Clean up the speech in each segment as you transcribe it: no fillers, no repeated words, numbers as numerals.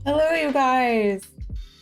Hello, you guys.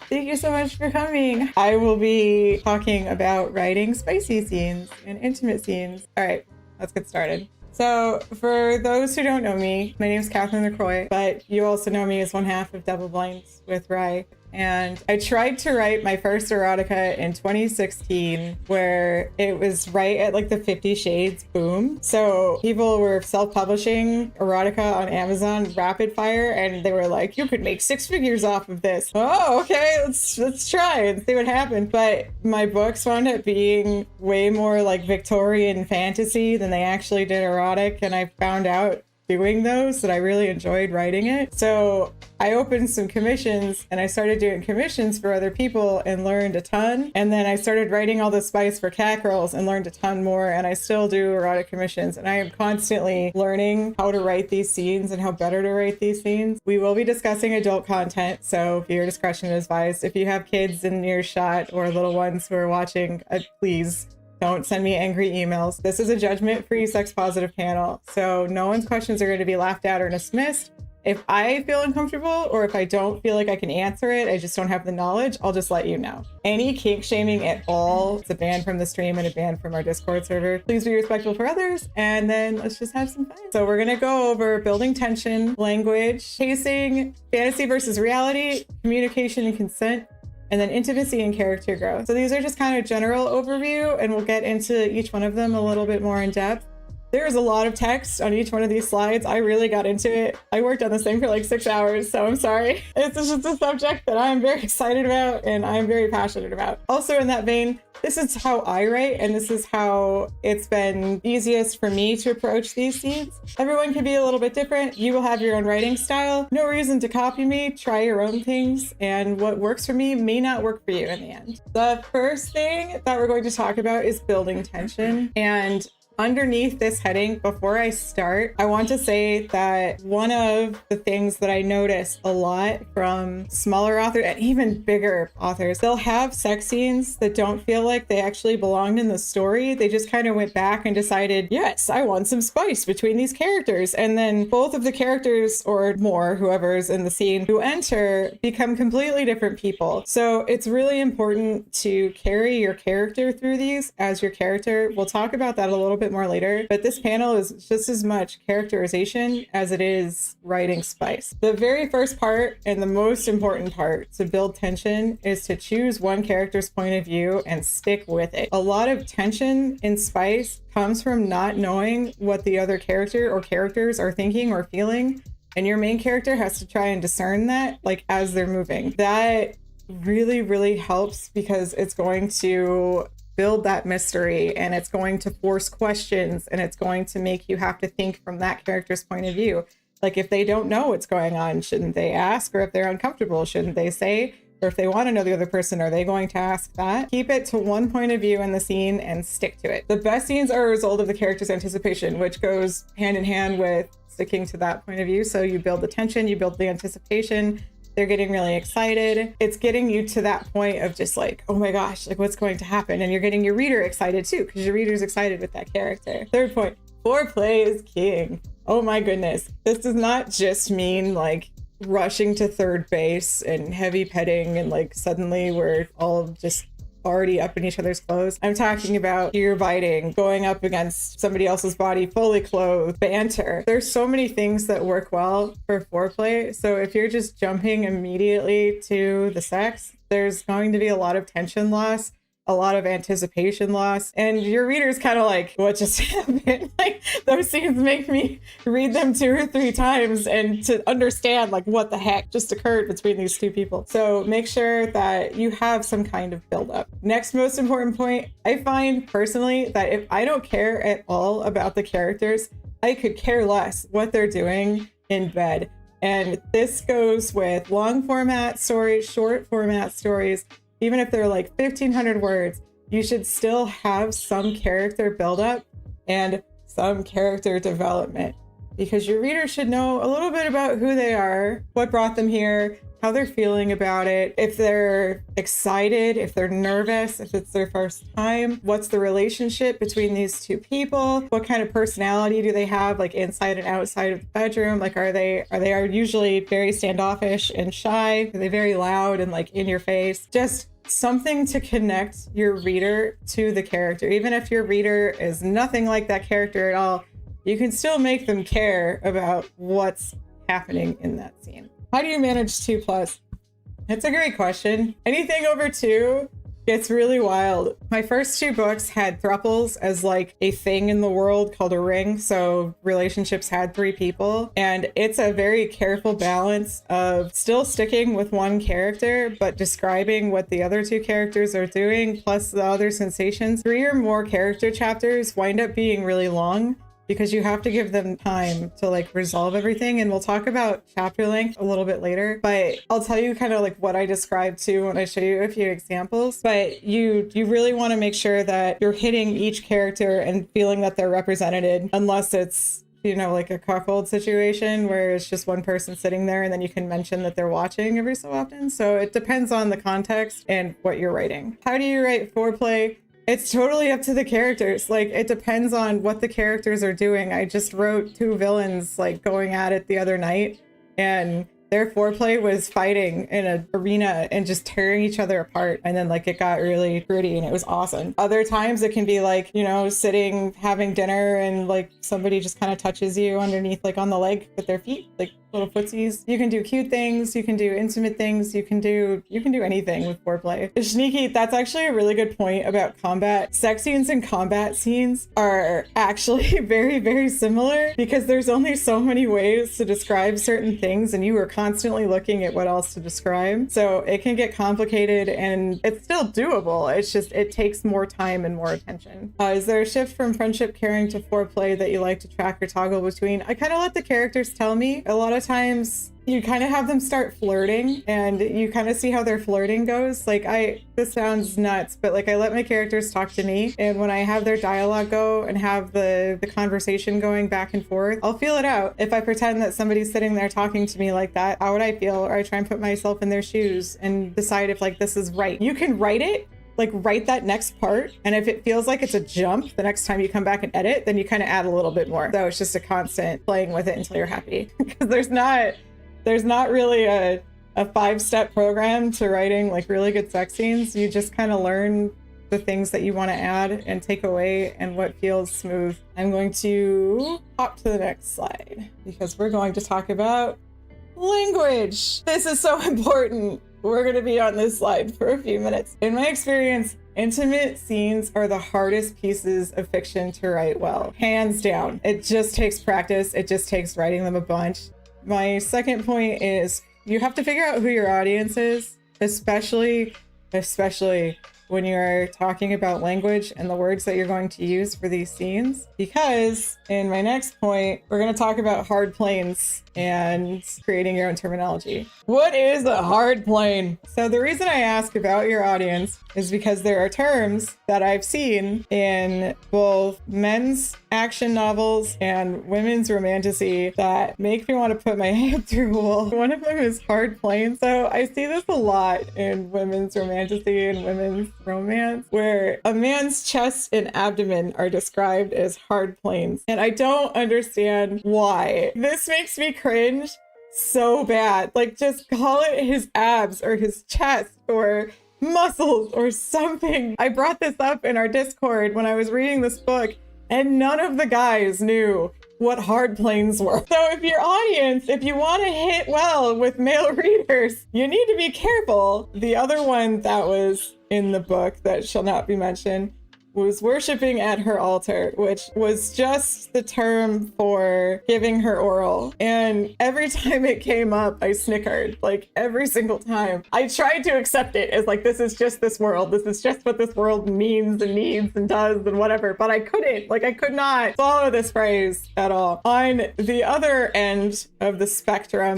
Thank you so much for coming. I will be talking about writing spicy scenes and intimate scenes. All right, let's get started. So for those who don't know me, my name is Catherine LaCroix, but you also know me as one half of Double Blinds with Rye. And I tried to write my first erotica in 2016, where it was right at like the 50 Shades boom. So people were self-publishing erotica on Amazon rapid fire, and they were like, you could make 6 figures off of this. Oh, okay, let's try and see what happens. But my books wound up being way more like Victorian fantasy than they actually did erotic, and I found out doing those that I really enjoyed writing it. So I opened some commissions and I started doing commissions for other people and learned a ton. And then I started writing all the spice for cat girls and learned a ton more. And I still do erotic commissions, and I am constantly learning how to write these scenes and how better to write these scenes. We will be discussing adult content, so your discretion is advised. If you have kids in earshot or little ones who are watching, please don't send me angry emails. This is a judgment-free sex-positive panel, so no one's questions are going to be laughed at or dismissed. If I feel uncomfortable or if I don't feel like I can answer it, I just don't have the knowledge, I'll just let you know. Any kink shaming at all, it's a ban from the stream and a ban from our Discord server. Please be respectful for others, and then let's just have some fun. So we're gonna go over building tension, language, pacing, fantasy versus reality, communication and consent, and then intimacy and character growth. So these are just kind of general overview, and we'll get into each one of them a little bit more in depth. There's a lot of text on each one of these slides. I really got into it. I worked on this thing for like 6 hours, so I'm sorry. It's just a subject that I'm very excited about and I'm very passionate about. Also in that vein, this is how I write, and this is how it's been easiest for me to approach these scenes. Everyone can be a little bit different. You will have your own writing style. No reason to copy me. Try your own things, and what works for me may not work for you in the end. The first thing that we're going to talk about is building tension. And underneath this heading, before I start, I want to say that one of the things that I noticed a lot from smaller authors and even bigger authors, they'll have sex scenes that don't feel like they actually belonged in the story. They just kind of went back and decided, yes, I want some spice between these characters. And then both of the characters, or more, whoever's in the scene who enter, become completely different people. So it's really important to carry your character through these as your character. We'll talk about that a little bit more later, but this panel is just as much characterization as it is writing spice. The very first part and the most important part to build tension is to choose one character's point of view and stick with it. A lot of tension in spice comes from not knowing what the other character or characters are thinking or feeling, and your main character has to try and discern that, like, as they're moving. That really helps, because it's going to build that mystery, and it's going to force questions, and it's going to make you have to think from that character's point of view. Like, if they don't know what's going on, shouldn't they ask? Or if they're uncomfortable, shouldn't they say? Or if they want to know the other person, are they going to ask that? Keep it to one point of view in the scene and stick to it. The best scenes are a result of the character's anticipation, which goes hand in hand with sticking to that point of view. So you build the tension, you build the anticipation. They're getting really excited. It's getting you to that point of just like, oh my gosh, like what's going to happen? And you're getting your reader excited too, because your reader's excited with that character. Third point, foreplay is king. Oh my goodness. This does not just mean like rushing to third base and heavy petting and like suddenly we're all just already up in each other's clothes. I'm talking about ear biting, going up against somebody else's body fully clothed, banter. There's so many things that work well for foreplay. So if you're just jumping immediately to the sex, there's going to be a lot of tension loss, a lot of anticipation loss, and your reader's kind of like, what just happened? Like, those scenes make me read them 2 or 3 times and to understand like what the heck just occurred between these two people. So make sure that you have some kind of buildup. Next most important point, I find personally that if I don't care at all about the characters, I could care less what they're doing in bed. And this goes with long format stories, short format stories. Even if they're like 1,500 words, you should still have some character buildup and some character development. because your reader should know a little bit about who they are, what brought them here, how they're feeling about it, if they're excited, if they're nervous, if it's their first time, what's the relationship between these two people, what kind of personality do they have, like inside and outside of the bedroom, like are they usually very standoffish and shy, are they very loud and like in your face, just something to connect your reader to the character. Even if your reader is nothing like that character at all, you can still make them care about what's happening in that scene. How do you manage 2+? It's a great question. Anything over 2 gets really wild. My first 2 books had thruples as like a thing in the world called a ring. So relationships had 3 people. And it's a very careful balance of still sticking with one character, but describing what the other 2 characters are doing, plus the other sensations. 3 or more character chapters wind up being really long, because you have to give them time to like resolve everything. And we'll talk about chapter length a little bit later, but I'll tell you kind of like what I described too when I show you a few examples. But you really want to make sure that you're hitting each character and feeling that they're represented, unless it's, you know, like a cuckold situation where it's just one person sitting there and then you can mention that they're watching every so often. So it depends on the context and what you're writing. How do you write foreplay? It's totally up to the characters. Like, it depends on what the characters are doing. I just wrote 2 villains like going at it the other night, and their foreplay was fighting in an arena and just tearing each other apart. And then like it got really gritty and it was awesome. Other times it can be like, you know, sitting, having dinner, and like somebody just kind of touches you underneath, like on the leg with their feet, like little footsies. You can do cute things, you can do intimate things, you can do anything with foreplay. Sneaky, that's actually a really good point about combat. Sex scenes and combat scenes are actually very, very similar, because there's only so many ways to describe certain things and you are constantly looking at what else to describe. So it can get complicated, and it's still doable. It's just, it takes more time and more attention. Is there a shift from friendship caring to foreplay that you like to track or toggle between? I kind of let the characters tell me. A lot of times you kind of have them start flirting and you kind of see how their flirting goes. Like, this sounds nuts, but like I let my characters talk to me, and when I have their dialogue go and have the conversation going back and forth, I'll feel it out. If I pretend that somebody's sitting there talking to me like that, how would I feel? Or I try and put myself in their shoes and decide if like this is right. You can write it, like write that next part, and if it feels like it's a jump the next time you come back and edit, then you kind of add a little bit more. So it's just a constant playing with it until you're happy. Because there's not really a 5-step program to writing like really good sex scenes. You just kind of learn the things that you want to add and take away and what feels smooth. I'm going to hop to the next slide because we're going to talk about language. This is so important. We're going to be on this slide for a few minutes. In my experience, intimate scenes are the hardest pieces of fiction to write well, hands down. It just takes practice. It just takes writing them a bunch. My second point is you have to figure out who your audience is, especially when you're talking about language and the words that you're going to use for these scenes. Because in my next point, we're going to talk about hard planes and creating your own terminology. What is a hard plane? So the reason I ask about your audience is because there are terms that I've seen in both men's action novels and women's romantasy that make me want to put my hand through a wall. One of them is hard plane. So I see this a lot in women's romantasy and women's romance, where a man's chest and abdomen are described as hard planes. And I don't understand why. This makes me cringe so bad. Like, just call it his abs or his chest or muscles or something. I brought this up in our Discord when I was reading this book, and none of the guys knew what hard planes were. So if your audience, if you want to hit well with male readers, you need to be careful. The other one that was in the book that shall not be mentioned was worshiping at her altar, which was just the term for giving her oral. And every time it came up, I snickered, like every single time. I tried to accept it as like, this is just this world. This is just what this world means and needs and does and whatever. But I couldn't, like I could not follow this phrase at all. On the other end of the spectrum,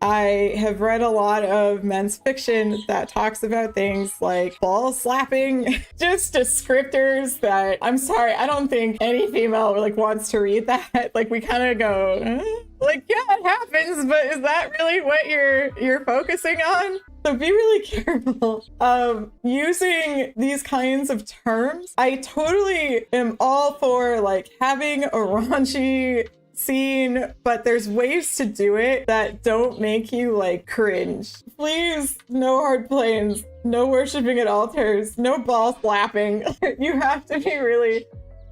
I have read a lot of men's fiction that talks about things like ball slapping, just descriptors that, I'm sorry, I don't think any female like wants to read that. Like we kind of go, like, yeah, it happens, but is that really what you're focusing on? So be really careful of using these kinds of terms. I totally am all for like having a raunchy scene, but there's ways to do it that don't make you like cringe. Please, no hard planes, no worshiping at altars, no ball slapping. You have to be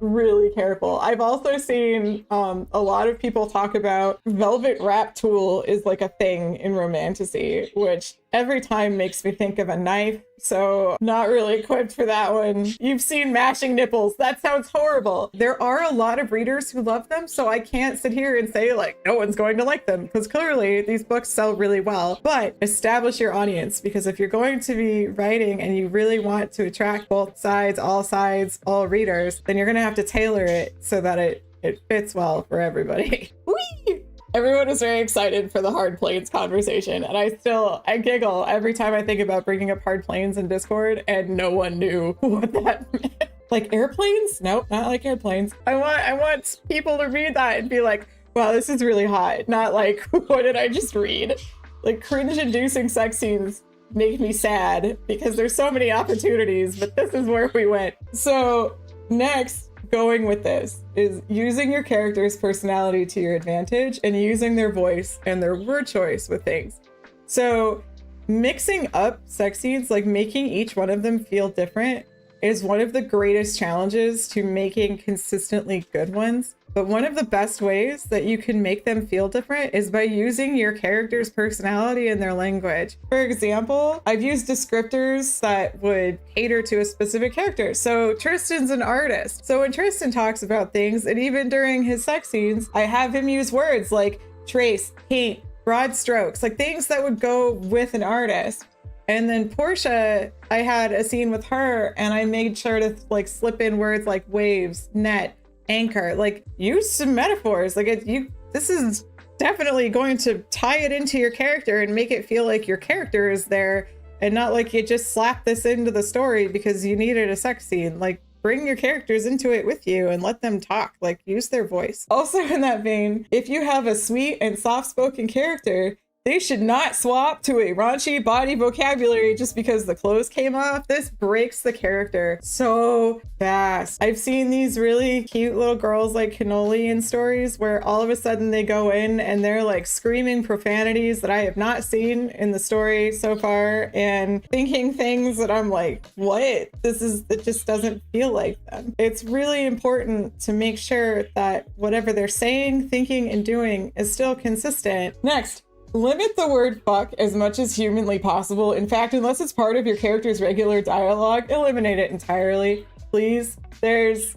really careful. I've also seen a lot of people talk about velvet wrap tool is like a thing in romantasy, which every time makes me think of a knife. So not really equipped for that one. You've seen mashing nipples. That sounds horrible. There are a lot of readers who love them, so I can't sit here and say like no one's going to like them, because clearly these books sell really well. But establish your audience, because if you're going to be writing and you really want to attract both sides, all readers, then you're going to have to tailor it so that it fits well for everybody. Whee! Everyone is very excited for the hard planes conversation, and I giggle every time I think about bringing up hard planes in Discord, and no one knew what that meant. Like airplanes? Nope, not like airplanes. I want people to read that and be like, wow, this is really hot. Not like, what did I just read? Like cringe-inducing sex scenes make me sad because there's so many opportunities, but this is where we went. So next, going with this is using your character's personality to your advantage and using their voice and their word choice with things. So mixing up sex scenes, like making each one of them feel different, is one of the greatest challenges to making consistently good ones. But one of the best ways that you can make them feel different is by using your character's personality and their language. For example, I've used descriptors that would cater to a specific character. So Tristan's an artist. So when Tristan talks about things, and even during his sex scenes, I have him use words like trace, paint, broad strokes, like things that would go with an artist. And then Portia, I had a scene with her and I made sure to like slip in words like waves, net, anchor, like use some metaphors. Like this is definitely going to tie it into your character and make it feel like your character is there and not like you just slapped this into the story because you needed a sex scene. Like bring your characters into it with you and let them talk, like use their voice. Also in that vein, if you have a sweet and soft-spoken character, they should not swap to a raunchy body vocabulary just because the clothes came off. This breaks the character so fast. I've seen these really cute little girls like Cannoli in stories where all of a sudden they go in and they're like screaming profanities that I have not seen in the story so far and thinking things that I'm like, what? It just doesn't feel like them. It's really important to make sure that whatever they're saying, thinking, and doing is still consistent. Next. Limit the word fuck as much as humanly possible. In fact, unless it's part of your character's regular dialogue, eliminate it entirely, please. There's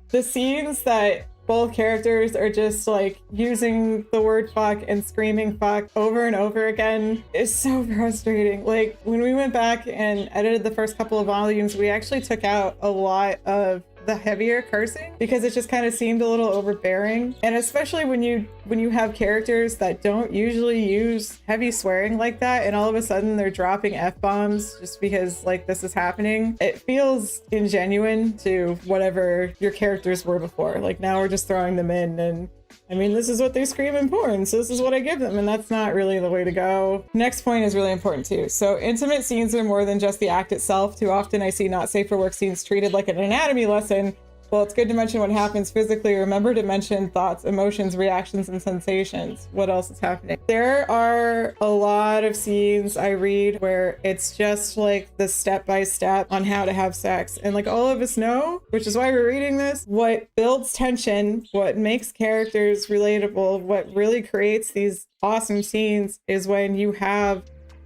the scenes that both characters are just like using the word fuck and screaming fuck over and over again. It's so frustrating. Like when we went back and edited the first couple of volumes, we actually took out a lot of the heavier cursing because it just kind of seemed a little overbearing. And especially when you have characters that don't usually use heavy swearing like that and all of a sudden they're dropping F-bombs just because like this is happening, it feels ingenuine to whatever your characters were before. Like now we're just throwing them in, and I mean, this is what they scream in porn, so this is what I give them, and that's not really the way to go. Next point is really important too. So intimate scenes are more than just the act itself. Too often I see not safe for work scenes treated like an anatomy lesson. Well, it's good to mention what happens physically. Remember to mention thoughts, emotions, reactions, and sensations. What else is happening? There are a lot of scenes I read where it's just like the step-by-step on how to have sex. And like all of us know, which is why we're reading this, what builds tension, what makes characters relatable, what really creates these awesome scenes is when you have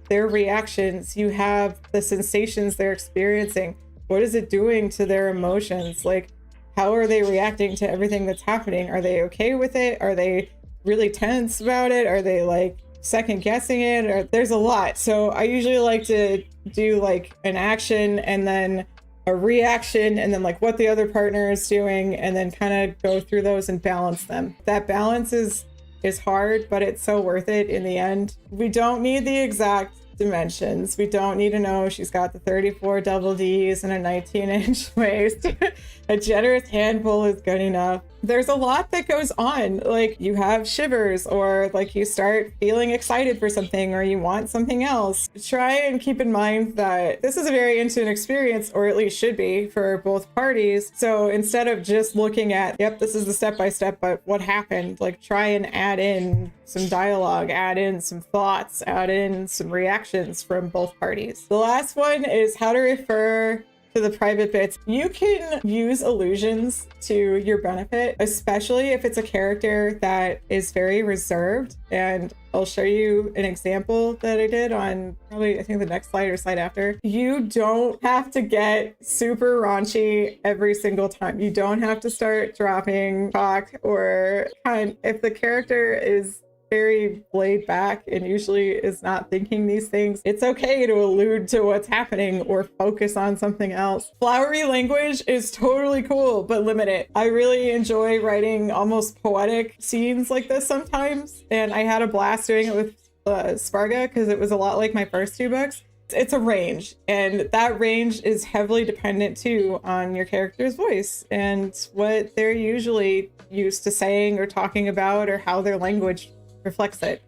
their reactions, you have the sensations they're experiencing. What is it doing to their emotions? Like, how are they reacting to everything that's happening? Are they okay with it? Are they really tense about it? Are they like second guessing it? Or there's a lot. So I usually like to do like an action and then a reaction and then like what the other partner is doing and then kind of go through those and balance them. That balance is is hard, but it's so worth it in the end. We don't need the exact dimensions. We don't need to know she's got the 34 double Ds and a 19-inch waist. A generous handful is good enough. There's a lot that goes on. Like, you have shivers, or like you start feeling excited for something, or you want something else. Try and keep in mind that this is a very intimate experience, or at least should be, for both parties. So instead of just looking at, yep, this is the step-by-step, but what happened? Like, try and add in some dialogue, add in some thoughts, add in some reactions from both parties. The last one is how to refer to the private bits. You can use illusions to your benefit, especially if it's a character that is very reserved. And I'll show you an example that I did on probably, I think, the next slide or slide after. You don't have to get super raunchy every single time. You don't have to start dropping talk or if the character is very laid back and usually is not thinking these things, it's okay to allude to what's happening or focus on something else. Flowery language is totally cool, but limit it. I really enjoy writing almost poetic scenes like this sometimes, and I had a blast doing it with Sparga because it was a lot like my first two books. It's a range, and that range is heavily dependent too on your character's voice and what they're usually used to saying or talking about, or how their language reflects it.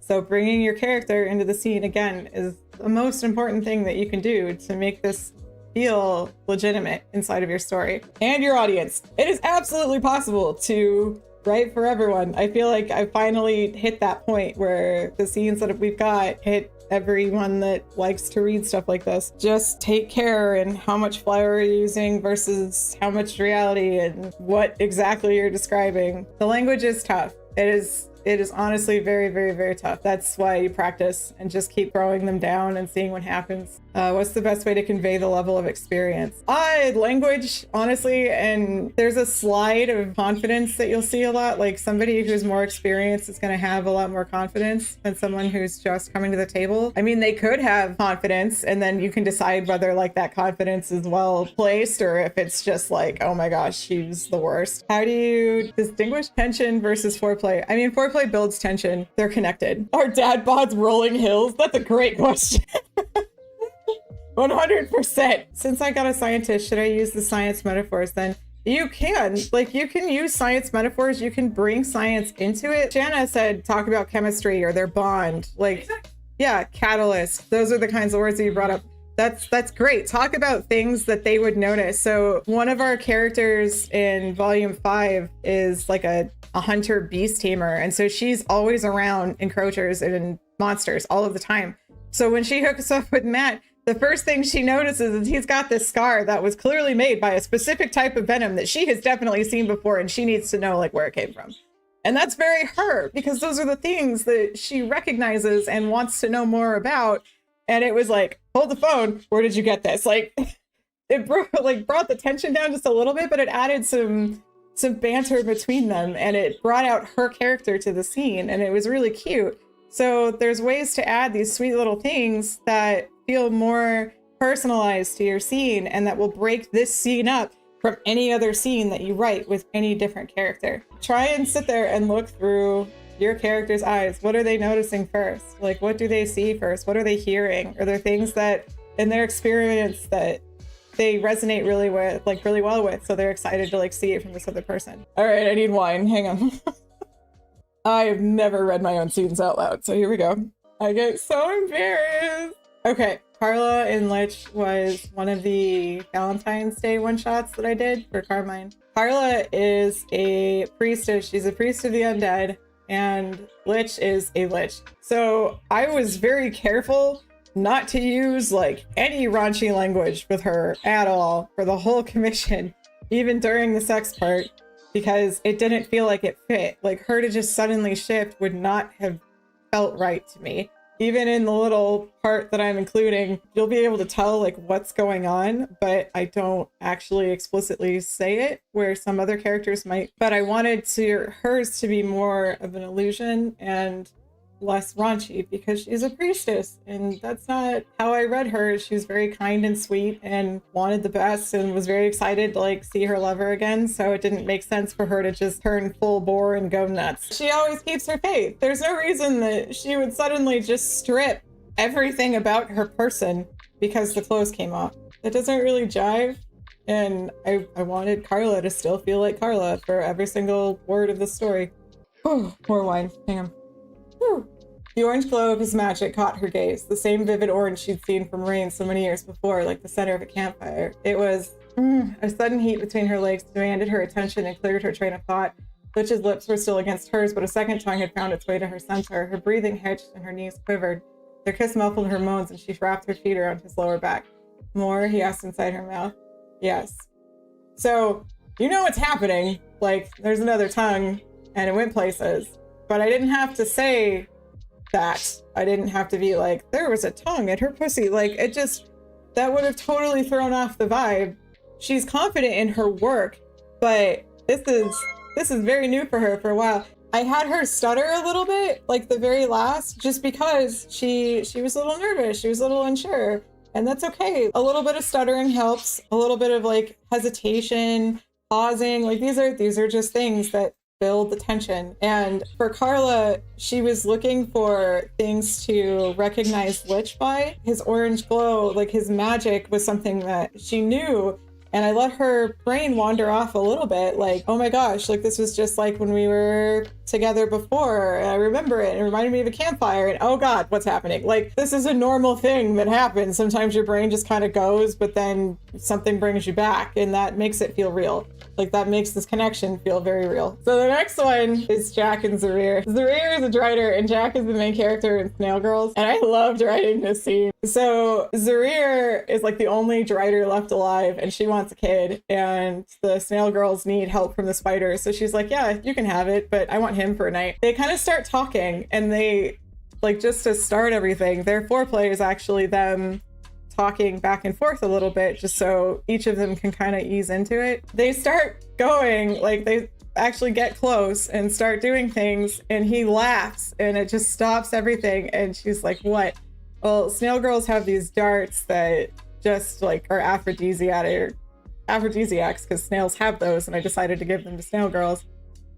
So bringing your character into the scene again is the most important thing that you can do to make this feel legitimate inside of your story and your audience. It is absolutely possible to write for everyone. I feel like I finally hit that point where the scenes that we've got hit everyone that likes to read stuff like this. Just take care in how much flower you're using versus how much reality and what exactly you're describing. The language is tough. It is honestly very, very, very tough. That's why you practice and just keep throwing them down and seeing what happens. What's the best way to convey the level of experience? Language, honestly, and there's a slide of confidence that you'll see a lot. Like, somebody who's more experienced is going to have a lot more confidence than someone who's just coming to the table. I mean, they could have confidence, and then you can decide whether like that confidence is well placed or if it's just like, oh my gosh, she's the worst. How do you distinguish tension versus foreplay? I mean, foreplay builds tension. They're connected. Are dad bods rolling hills? That's a great question. 100%. Since I got a scientist, should I use the science metaphors then? You can. Like, you can use science metaphors. You can bring science into it. Shanna said talk about chemistry or their bond. Like, yeah, catalyst. Those are the kinds of words that you brought up. That's great. Talk about things that they would notice. So one of our characters in volume 5 is like a hunter beast tamer. And so she's always around encroachers and monsters all of the time. So when she hooks up with Matt, the first thing she notices is he's got this scar that was clearly made by a specific type of venom that she has definitely seen before, and she needs to know like where it came from. And that's very her, because those are the things that she recognizes and wants to know more about. And it was like, hold the phone, where did you get this? Like, it brought the tension down just a little bit, but it added some banter between them, and it brought out her character to the scene, and it was really cute. So there's ways to add these sweet little things that feel more personalized to your scene and that will break this scene up from any other scene that you write with any different character. Try and sit there and look through your character's eyes. What are they noticing first? Like, what do they see first? What are they hearing? Are there things that in their experience that they resonate really well with, so they're excited to like see it from this other person? All right, I need wine. Hang on. I have never read my own scenes out loud, so here we go. I get so embarrassed. Okay, Carla in Lich was one of the Valentine's Day one-shots that I did for Carmine. Carla is a priestess. She's a priest of the undead, and Lich is a Lich. So I was very careful not to use like any raunchy language with her at all for the whole commission, even during the sex part, because it didn't feel like it fit. Like, her to just suddenly shift would not have felt right to me. Even in the little part that I'm including, you'll be able to tell like what's going on, but I don't actually explicitly say it where some other characters might. But I wanted hers to be more of an illusion, and less raunchy because she's a priestess, and that's not how I read her. She was very kind and sweet and wanted the best and was very excited to like see her lover again, so it didn't make sense for her to just turn full bore and go nuts. She always keeps her faith. There's no reason that she would suddenly just strip everything about her person because the clothes came off. It doesn't really jive. And I wanted Carla to still feel like Carla for every single word of the story. Oh, more wine. Hang on. Whew. The orange glow of his magic caught her gaze, the same vivid orange she'd seen from Rain so many years before, like the center of a campfire. It was a sudden heat between her legs demanded her attention and cleared her train of thought. Litch's lips were still against hers, but a second tongue had found its way to her center. Her breathing hitched and her knees quivered. Their kiss muffled her moans, and she wrapped her feet around his lower back. More? He asked inside her mouth. Yes. So, you know what's happening. Like, there's another tongue, and it went places. But I didn't have to say that. I didn't have to be like, there was a tongue at her pussy. Like, it just, that would have totally thrown off the vibe. She's confident in her work, but this is very new for her for a while. I had her stutter a little bit, like the very last, just because she was a little nervous. She was a little unsure. And that's okay. A little bit of stuttering helps. A little bit of like hesitation, pausing. Like these are just things that build the tension. And for Carla, she was looking for things to recognize Lich by. His orange glow, like his magic was something that she knew. And I let her brain wander off a little bit, like, oh my gosh, like this was just like when we were together before. And I remember it. It reminded me of a campfire. And oh God, what's happening? Like, this is a normal thing that happens. Sometimes your brain just kind of goes, but then something brings you back, and that makes it feel real. Like, that makes this connection feel very real. So the next one is Jack and Zarir. Zarir is a Drider, and Jack is the main character in Snail Girls. And I loved writing this scene. So Zarir is like the only Drider left alive, and she wants a kid, and the Snail Girls need help from the spiders. So she's like, yeah, you can have it, but I want him for a night. They kind of start talking, and they, like, just to start everything, their foreplay is actually them talking back and forth a little bit, just so each of them can kind of ease into it. They start going, like, they actually get close and start doing things, and he laughs, and it just stops everything. And she's like, what? Well, Snail Girls have these darts that just like are aphrodisiacs, because snails have those, and I decided to give them to Snail Girls.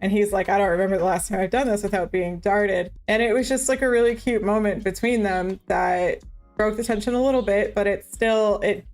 And he's like, I don't remember the last time I've done this without being darted. And it was just like a really cute moment between them that broke the tension a little bit, but it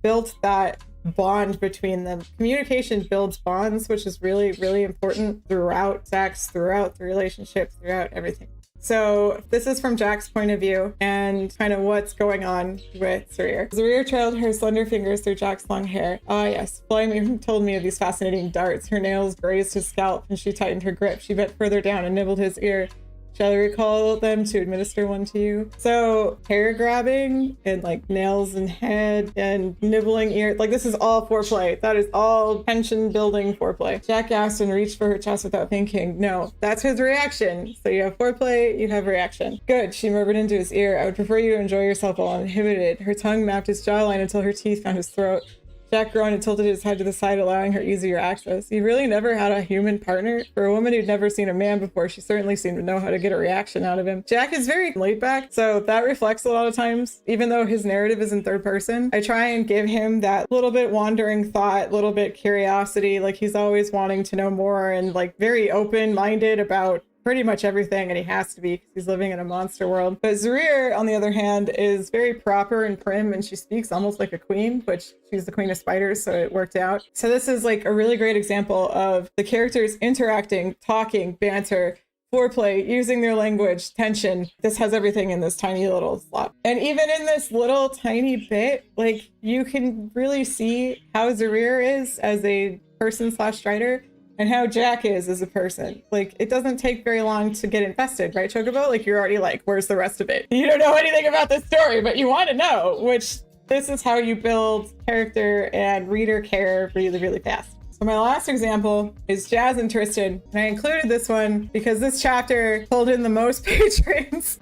built that bond between them. Communication builds bonds, which is really, really important throughout sex, throughout the relationship, throughout everything. So this is from Jack's point of view and kind of what's going on with Zarir. Zarir trailed her slender fingers through Jack's long hair. Ah, yes. Flyme told me of these fascinating darts. Her nails grazed his scalp and she tightened her grip. She bent further down and nibbled his ear. Shall I recall them to administer one to you? So hair grabbing and like nails and head and nibbling ear, like this is all foreplay. That is all tension building foreplay. Jack gasped and reached for her chest without thinking. No, that's his reaction. So you have foreplay, you have reaction. Good, she murmured into his ear. I would prefer you to enjoy yourself while uninhibited. Her tongue mapped his jawline until her teeth found his throat. Jack groaned and tilted his head to the side, allowing her easier access. You really never had a human partner? For a woman who'd never seen a man before, she certainly seemed to know how to get a reaction out of him. Jack is very laid back, so that reflects a lot of times, even though his narrative is in third person. I try and give him that little bit wandering thought, little bit curiosity, like he's always wanting to know more and like very open-minded about pretty much everything, and he has to be because he's living in a monster world. But Zarir, on the other hand, is very proper and prim, and she speaks almost like a queen, which she's the queen of spiders, so it worked out. So this is like a really great example of the characters interacting, talking, banter, foreplay, using their language, tension. This has everything in this tiny little slot. And even in this little tiny bit, like you can really see how Zarir is as a person / Strider, and how Jack is as a person. Like, it doesn't take very long to get invested, right, Chocobo? Like, you're already like, where's the rest of it? You don't know anything about this story, but you want to know, which this is how you build character and reader care really, really fast. So my last example is Jazz and Tristan. And I included this one because this chapter pulled in the most patrons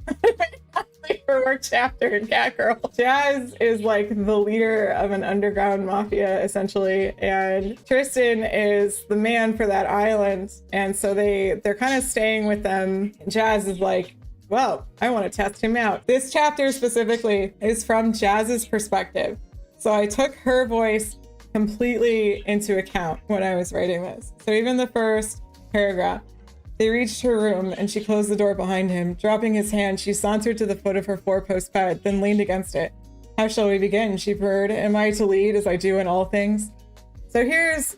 for work chapter in Catgirl. Jazz is like the leader of an underground mafia, essentially, and Tristan is the man for that island. And so they're kind of staying with them. Jazz is like, Well, I want to test him out. This chapter specifically is from Jazz's perspective. So I took her voice completely into account when I was writing this. So even the first paragraph, they reached her room and she closed the door behind him. Dropping his hand, she sauntered to the foot of her four-post bed, then leaned against it. How shall we begin? She purred. Am I to lead as I do in all things? So here's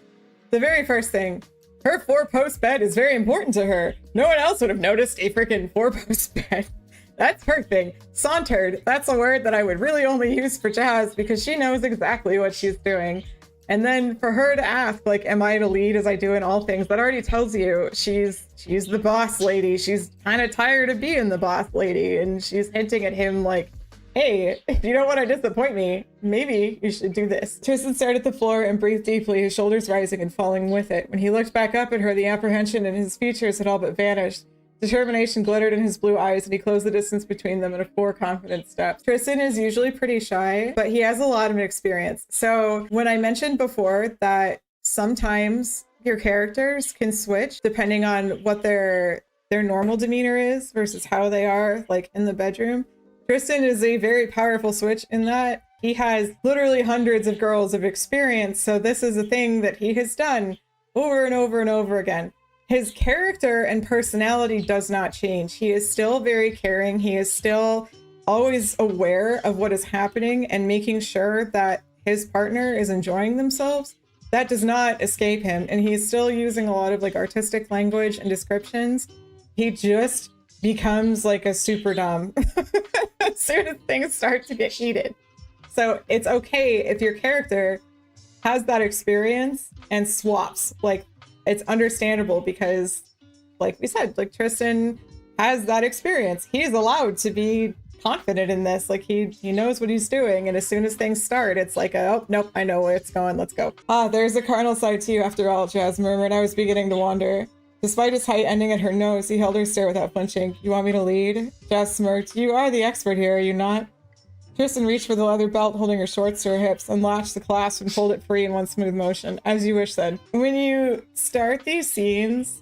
the very first thing. Her four-post bed is very important to her. No one else would have noticed a freaking four-post bed. That's her thing. Sauntered, that's a word that I would really only use for Jazz because she knows exactly what she's doing. And then for her to ask, like, am I to lead as I do in all things? That already tells you she's the boss lady. She's kind of tired of being the boss lady. And she's hinting at him like, hey, if you don't want to disappoint me, maybe you should do this. Tristan stared at the floor and breathed deeply, his shoulders rising and falling with it. When he looked back up at her, the apprehension in his features had all but vanished. Determination glittered in his blue eyes, and he closed the distance between them in a 4 confident steps. Tristan is usually pretty shy, but he has a lot of experience. So when I mentioned before that sometimes your characters can switch depending on what their normal demeanor is versus how they are like in the bedroom, Tristan is a very powerful switch in that he has literally hundreds of girls of experience. So this is a thing that he has done over and over and over again. His character and personality does not change. He is still very caring. He is still always aware of what is happening and making sure that his partner is enjoying themselves. That does not escape him. And he's still using a lot of like artistic language and descriptions. He just becomes like a super dom as soon as things start to get heated. So it's okay if your character has that experience and swaps. Like, it's understandable because, like we said, like Tristan has that experience. He's allowed to be confident in this. Like he knows what he's doing. And as soon as things start, it's like, oh, nope, I know where it's going. Let's go. Ah, there's a carnal side to you after all, Jazz murmured. I was beginning to wander. Despite his height ending at her nose, he held her stare without flinching. You want me to lead? Jazz smirked. You are the expert here, are you not? Tristan reached for the leather belt holding her shorts to her hips, unlatched the clasp and pulled it free in one smooth motion. As you wish, said. When you start these scenes,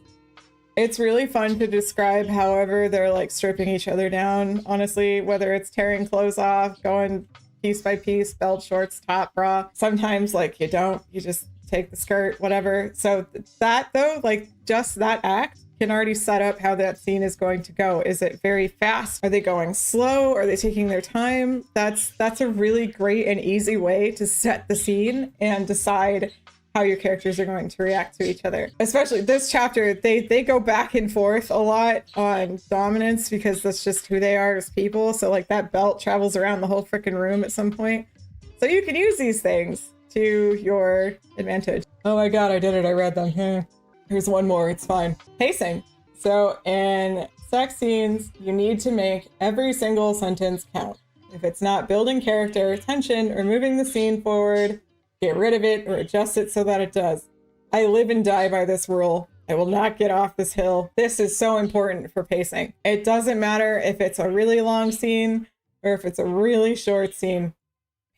it's really fun to describe however they're like stripping each other down, honestly, whether it's tearing clothes off, going piece by piece, belt, shorts, top, bra. Sometimes like you don't, you just take the skirt, whatever. So that though, like just that act can already set up how that scene is going to go. Is it very fast? Are they going slow? Are they taking their time? That's a really great and easy way to set the scene and decide how your characters are going to react to each other. Especially this chapter, they go back and forth a lot on dominance because that's just who they are as people. So like that belt travels around the whole freaking room at some point. So you can use these things to your advantage. Oh my god, I did it. I read them. Here's one more. It's fine. Pacing. So in sex scenes, you need to make every single sentence count. If it's not building character, tension, or moving the scene forward, get rid of it or adjust it so that it does. I live and die by this rule. I will not get off this hill. This is so important for pacing. It doesn't matter if it's a really long scene or if it's a really short scene.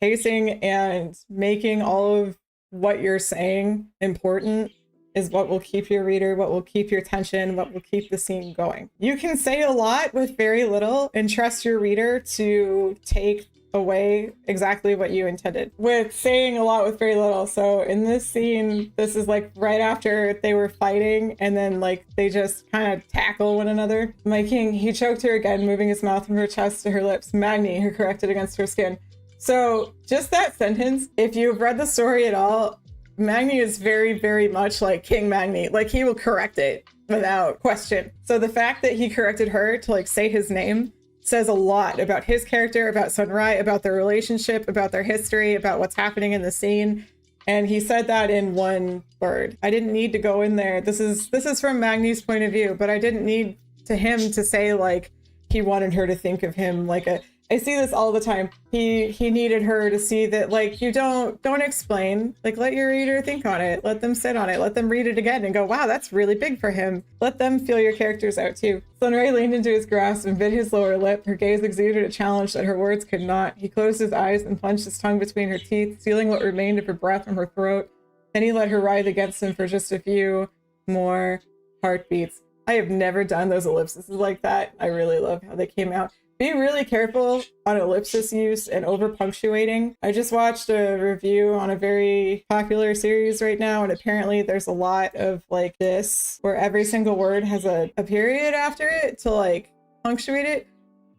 Pacing and making all of what you're saying important is what will keep your reader, what will keep your tension, what will keep the scene going. You can say a lot with very little and trust your reader to take away exactly what you intended with saying a lot with very little. So in this scene, this is like right after they were fighting and then like they just kind of tackle one another. My king, he choked her again, moving his mouth from her chest to her lips. Magni, who corrected against her skin. So just that sentence, if you've read the story at all, Magni is very, very much like King Magni. Like he will correct it without question. So the fact that he corrected her to like say his name says a lot about his character, about Sunrai, about their relationship, about their history, about what's happening in the scene. And he said that in one word. I didn't need to go in there. This is from Magni's point of view, but I didn't need to him to say like he wanted her to think of him like a. I see this all the time. He needed her to see that like you don't explain, like let your reader think on it, let them sit on it, let them read it again and go, wow, that's really big for him. Let them feel your characters out too. Sunray leaned into his grasp and bit his lower lip. Her gaze exuded a challenge that her words could not. He closed his eyes and plunged his tongue between her teeth, stealing what remained of her breath from her throat. Then he let her writhe against him for just a few more heartbeats. I have never done those ellipses like that. I really love how they came out. Be really careful on ellipsis use and over punctuating. I just watched a review on a very popular series right now, and apparently there's a lot of like this where every single word has a period after it to like punctuate it.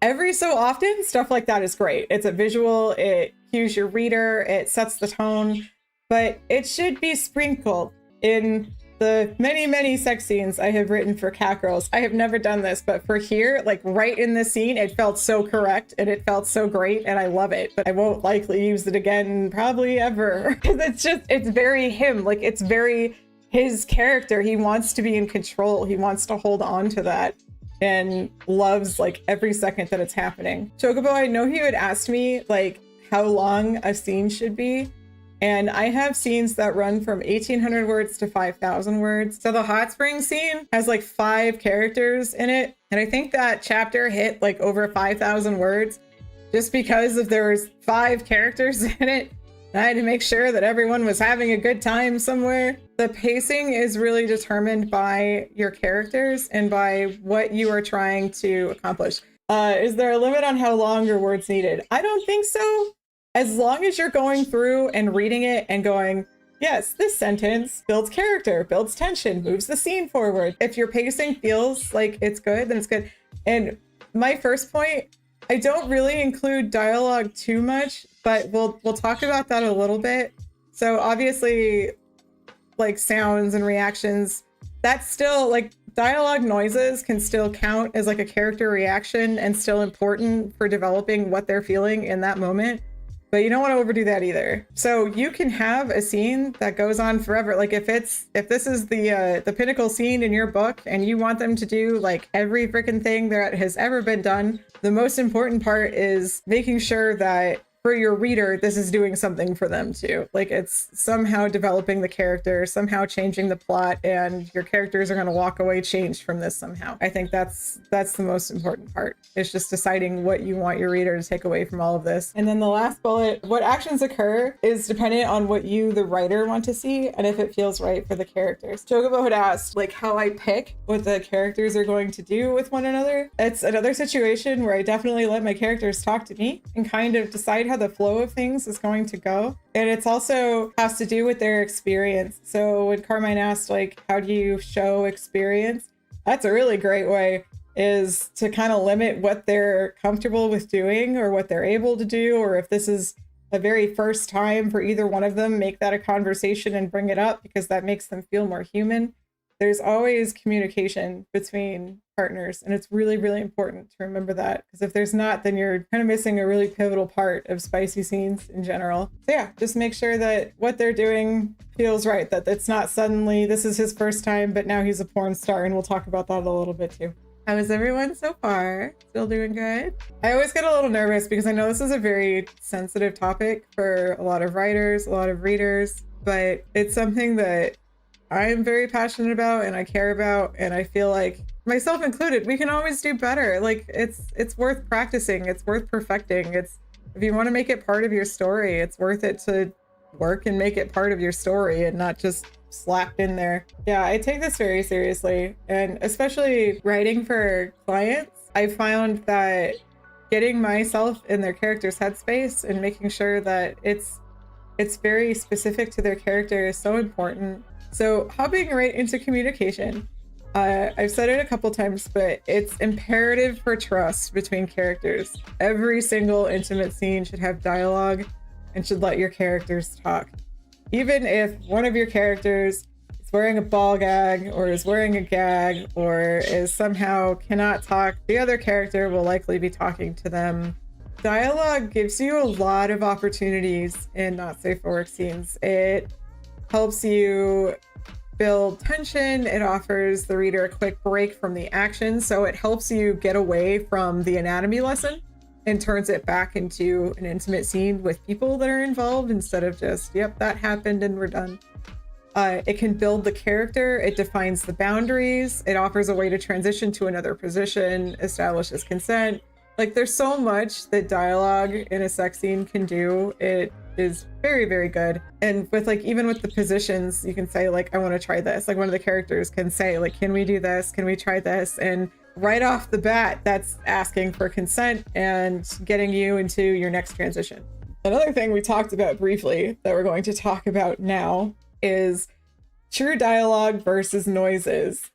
Every so often, stuff like that is great. It's a visual, it cues your reader, it sets the tone, but it should be sprinkled in the many, many sex scenes I have written for Cat Girls. I have never done this, but for here, like right in this scene, it felt so correct and it felt so great and I love it, but I won't likely use it again probably ever. It's very him, like it's very his character. He wants to be in control. He wants to hold on to that and loves like every second that it's happening. Chocobo, I know he had asked me like how long a scene should be. And I have scenes that run from 1,800 words to 5,000 words. So the hot spring scene has like 5 characters in it. And I think that chapter hit like over 5,000 words just because of there was 5 characters in it. And I had to make sure that everyone was having a good time somewhere. The pacing is really determined by your characters and by what you are trying to accomplish. Is there a limit on how long your words needed? I don't think so. As long as you're going through and reading it and going, yes, this sentence builds character, builds tension, moves the scene forward. If your pacing feels like it's good, then it's good. And my first point, I don't really include dialogue too much, but we'll talk about that a little bit. So obviously, like sounds and reactions, that's still like dialogue noises can still count as like a character reaction and still important for developing what they're feeling in that moment. But you don't want to overdo that either. So you can have a scene that goes on forever. Like if this is the pinnacle scene in your book and you want them to do like every freaking thing that has ever been done, the most important part is making sure that for your reader, this is doing something for them too. Like it's somehow developing the character, somehow changing the plot, and your characters are going to walk away changed from this somehow. I think that's the most important part. It's just deciding what you want your reader to take away from all of this. And then the last bullet, what actions occur is dependent on what you, the writer, want to see and if it feels right for the characters. Chocobo had asked like how I pick what the characters are going to do with one another. It's another situation where I definitely let my characters talk to me and kind of decide how the flow of things is going to go. And it's also has to do with their experience. So when Carmine asked like, how do you show experience? That's a really great way, is to kind of limit what they're comfortable with doing or what they're able to do, or if this is a very first time for either one of them, make that a conversation and bring it up because that makes them feel more human. There's always communication between partners, and it's really, really important to remember that, because if there's not, then you're kind of missing a really pivotal part of spicy scenes in general. So yeah, just make sure that what they're doing feels right, that it's not suddenly this is his first time, but now he's a porn star, and we'll talk about that a little bit too. How is everyone so far? Still doing good? I always get a little nervous because I know this is a very sensitive topic for a lot of writers, a lot of readers, but it's something that I'm very passionate about and I care about, and I feel like, myself included, we can always do better. Like it's worth practicing, it's worth perfecting. It's, if you want to make it part of your story, it's worth it to work and make it part of your story and not just slapped in there. Yeah, I take this very seriously, and especially writing for clients, I found that getting myself in their character's headspace and making sure that it's very specific to their character is so important. So hopping right into communication, I've said it a couple times, but it's imperative for trust between characters. Every single intimate scene should have dialogue and should let your characters talk. Even if one of your characters is wearing a ball gag or is wearing a gag or is somehow cannot talk, the other character will likely be talking to them. Dialogue gives you a lot of opportunities in not safe for work scenes. It helps you build tension. It offers the reader a quick break from the action. So it helps you get away from the anatomy lesson and turns it back into an intimate scene with people that are involved instead of just, yep, that happened and we're done. It can build the character. It defines the boundaries. It offers a way to transition to another position, establishes consent. Like there's so much that dialogue in a sex scene can do. It is very, very good. And with like, even with the positions, you can say like, I want to try this. Like one of the characters can say like, can we do this? Can we try this? And right off the bat, that's asking for consent and getting you into your next transition. Another thing we talked about briefly that we're going to talk about now is true dialogue versus noises.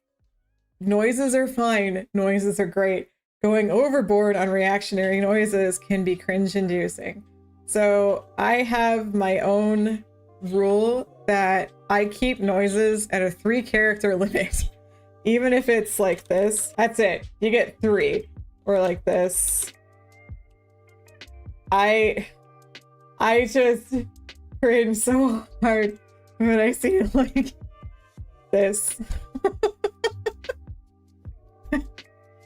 Noises are fine. Noises are great. Going overboard on reactionary noises can be cringe-inducing. So I have my own rule that I keep noises at a 3-character limit. Even if it's like this, that's it. You get 3. Or like this. I just cringe so hard when I see like this.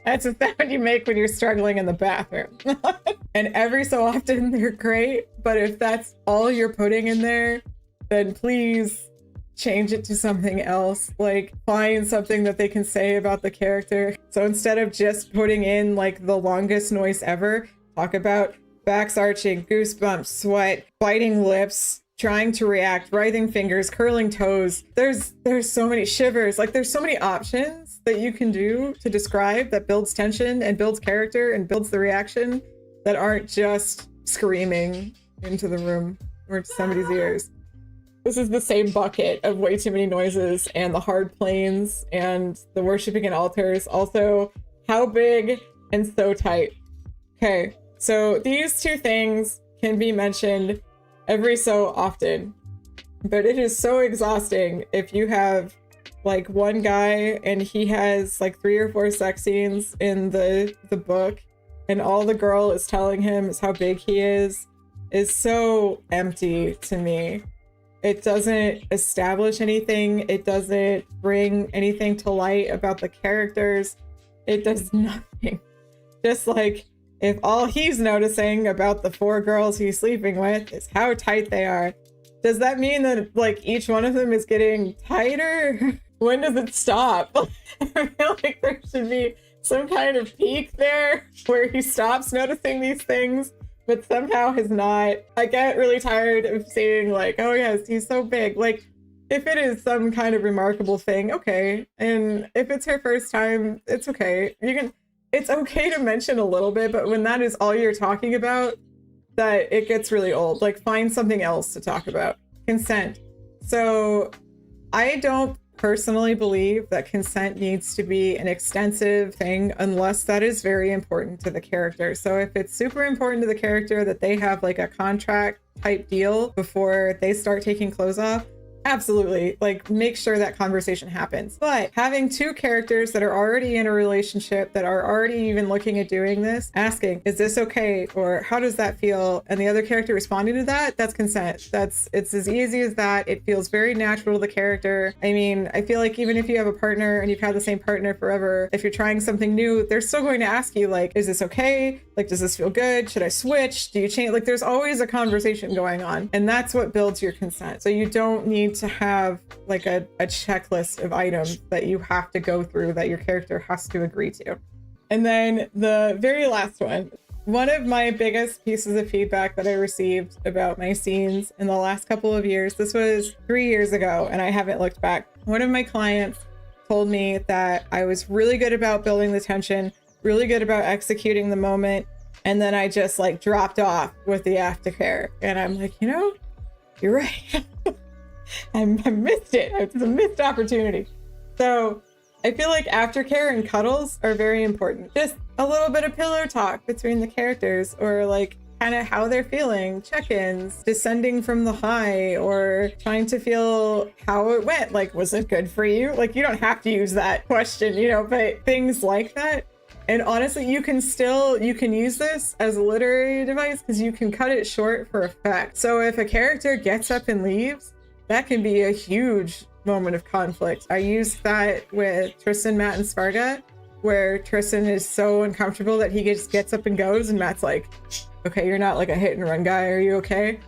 That's the sound you make when you're struggling in the bathroom. And every so often they're great, but if that's all you're putting in there, then please change it to something else. Like find something that they can say about the character. So instead of just putting in like the longest noise ever, talk about backs arching, goosebumps, sweat, biting lips, trying to react, writhing fingers, curling toes. There's so many shivers. Like there's so many options that you can do to describe that builds tension and builds character and builds the reaction that aren't just screaming into the room or to somebody's ears. This is the same bucket of way too many noises and the hard planes and the worshiping in altars. Also, how big and so tight. Okay, so these two things can be mentioned every so often, but it is so exhausting if you have like one guy and he has like 3 or 4 sex scenes in the book and all the girl is telling him is how big he is so empty to me. It doesn't establish anything. It doesn't bring anything to light about the characters. It does nothing. Just like if all he's noticing about the 4 girls he's sleeping with is how tight they are, does that mean that like each one of them is getting tighter? When does it stop? I feel like there should be some kind of peak there where he stops noticing these things, but somehow has not. I get really tired of seeing like, oh yes, he's so big. Like if it is some kind of remarkable thing, okay. And if it's her first time, it's okay. It's okay to mention a little bit, but when that is all you're talking about, that it gets really old. Like find something else to talk about. Consent. So I don't personally believe that consent needs to be an extensive thing unless that is very important to the character. So if it's super important to the character that they have like a contract type deal before they start taking clothes off, absolutely, like make sure that conversation happens. But having 2 characters that are already in a relationship, that are already even looking at doing this, asking, is this okay? Or how does that feel? And the other character responding to that, that's consent. It's as easy as that. It feels very natural to the character. I mean, I feel like even if you have a partner and you've had the same partner forever, if you're trying something new, they're still going to ask you like, is this okay? Like, does this feel good? Should I switch? Do you change? Like there's always a conversation going on, and that's what builds your consent. So you don't need to have like a checklist of items that you have to go through that your character has to agree to. And then the very last one of my biggest pieces of feedback that I received about my scenes in the last couple of years, this was 3 years ago and I haven't looked back. One of my clients told me that I was really good about building the tension, really good about executing the moment, and then I just like dropped off with the aftercare. And I'm like, you know, you're right. I missed it. It's a missed opportunity. So I feel like aftercare and cuddles are very important. Just a little bit of pillow talk between the characters, or like kind of how they're feeling, check-ins, descending from the high, or trying to feel how it went. Like, was it good for you? Like, you don't have to use that question, you know, but things like that. And honestly, you can use this as a literary device because you can cut it short for effect. So if a character gets up and leaves, that can be a huge moment of conflict. I used that with Tristan, Matt, and Sparga, where Tristan is so uncomfortable that he just gets up and goes, and Matt's like, okay, you're not like a hit and run guy, are you okay?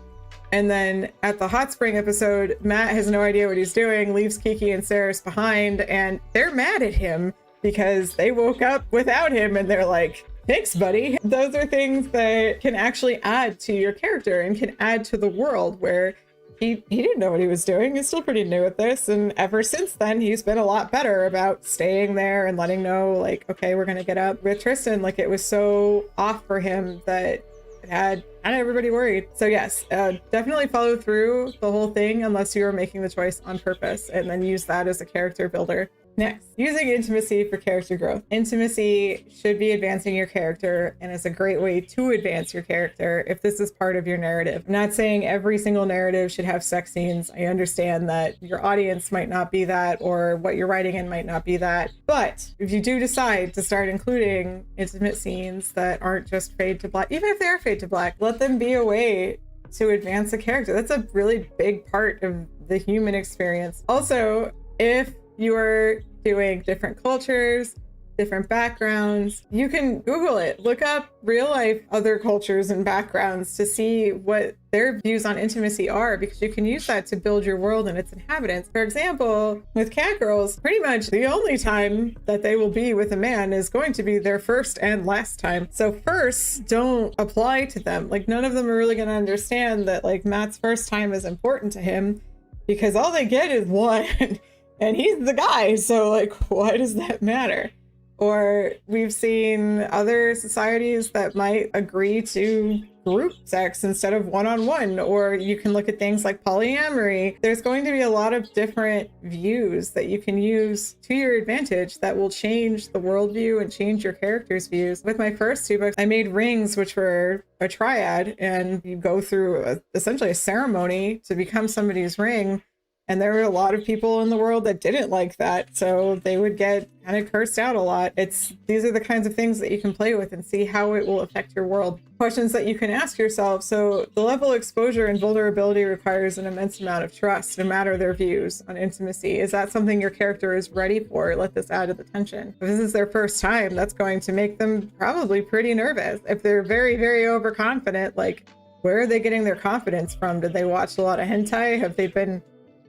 And then at the hot spring episode, Matt has no idea what he's doing, leaves Kiki and Saris behind, and they're mad at him because they woke up without him, and they're like, Thanks, buddy. Those are things that can actually add to your character and can add to the world where he didn't know what he was doing. He's still pretty new at this. And ever since then, he's been a lot better about staying there and letting know, like, okay, we're going to get up. With Tristan, like, it was so off for him that it had kind of everybody worried. So yes, definitely follow through the whole thing unless you are making the choice on purpose, and then use that as a character builder. Next, using intimacy for character growth. Intimacy should be advancing your character and is a great way to advance your character if this is part of your narrative. I'm not saying every single narrative should have sex scenes. I understand that your audience might not be that, or what you're writing in might not be that. But if you do decide to start including intimate scenes that aren't just fade to black, even if they are fade to black, let them be a way to advance a character. That's a really big part of the human experience. Also, if you are doing different cultures, different backgrounds, you can Google it. Look up real life other cultures and backgrounds to see what their views on intimacy are, because you can use that to build your world and its inhabitants. For example, with catgirls, pretty much the only time that they will be with a man is going to be their first and last time. So firsts don't apply to them. Like, none of them are really going to understand that, like, Matt's first time is important to him, because all they get is one. And he's the guy, so like, why does that matter? Or we've seen other societies that might agree to group sex instead of one-on-one, or you can look at things like polyamory. There's going to be a lot of different views that you can use to your advantage that will change the worldview and change your character's views. With my first 2 books, I made rings, which were a triad, and you go through essentially a ceremony to become somebody's ring. And there were a lot of people in the world that didn't like that, so they would get kind of cursed out a lot. These are the kinds of things that you can play with and see how it will affect your world. Questions that you can ask yourself. So the level of exposure and vulnerability requires an immense amount of trust, no matter their views on intimacy. Is that something your character is ready for? Let this add to the tension. If this is their first time, that's going to make them probably pretty nervous. If they're very, very overconfident, like, where are they getting their confidence from? Did they watch a lot of hentai? Have they been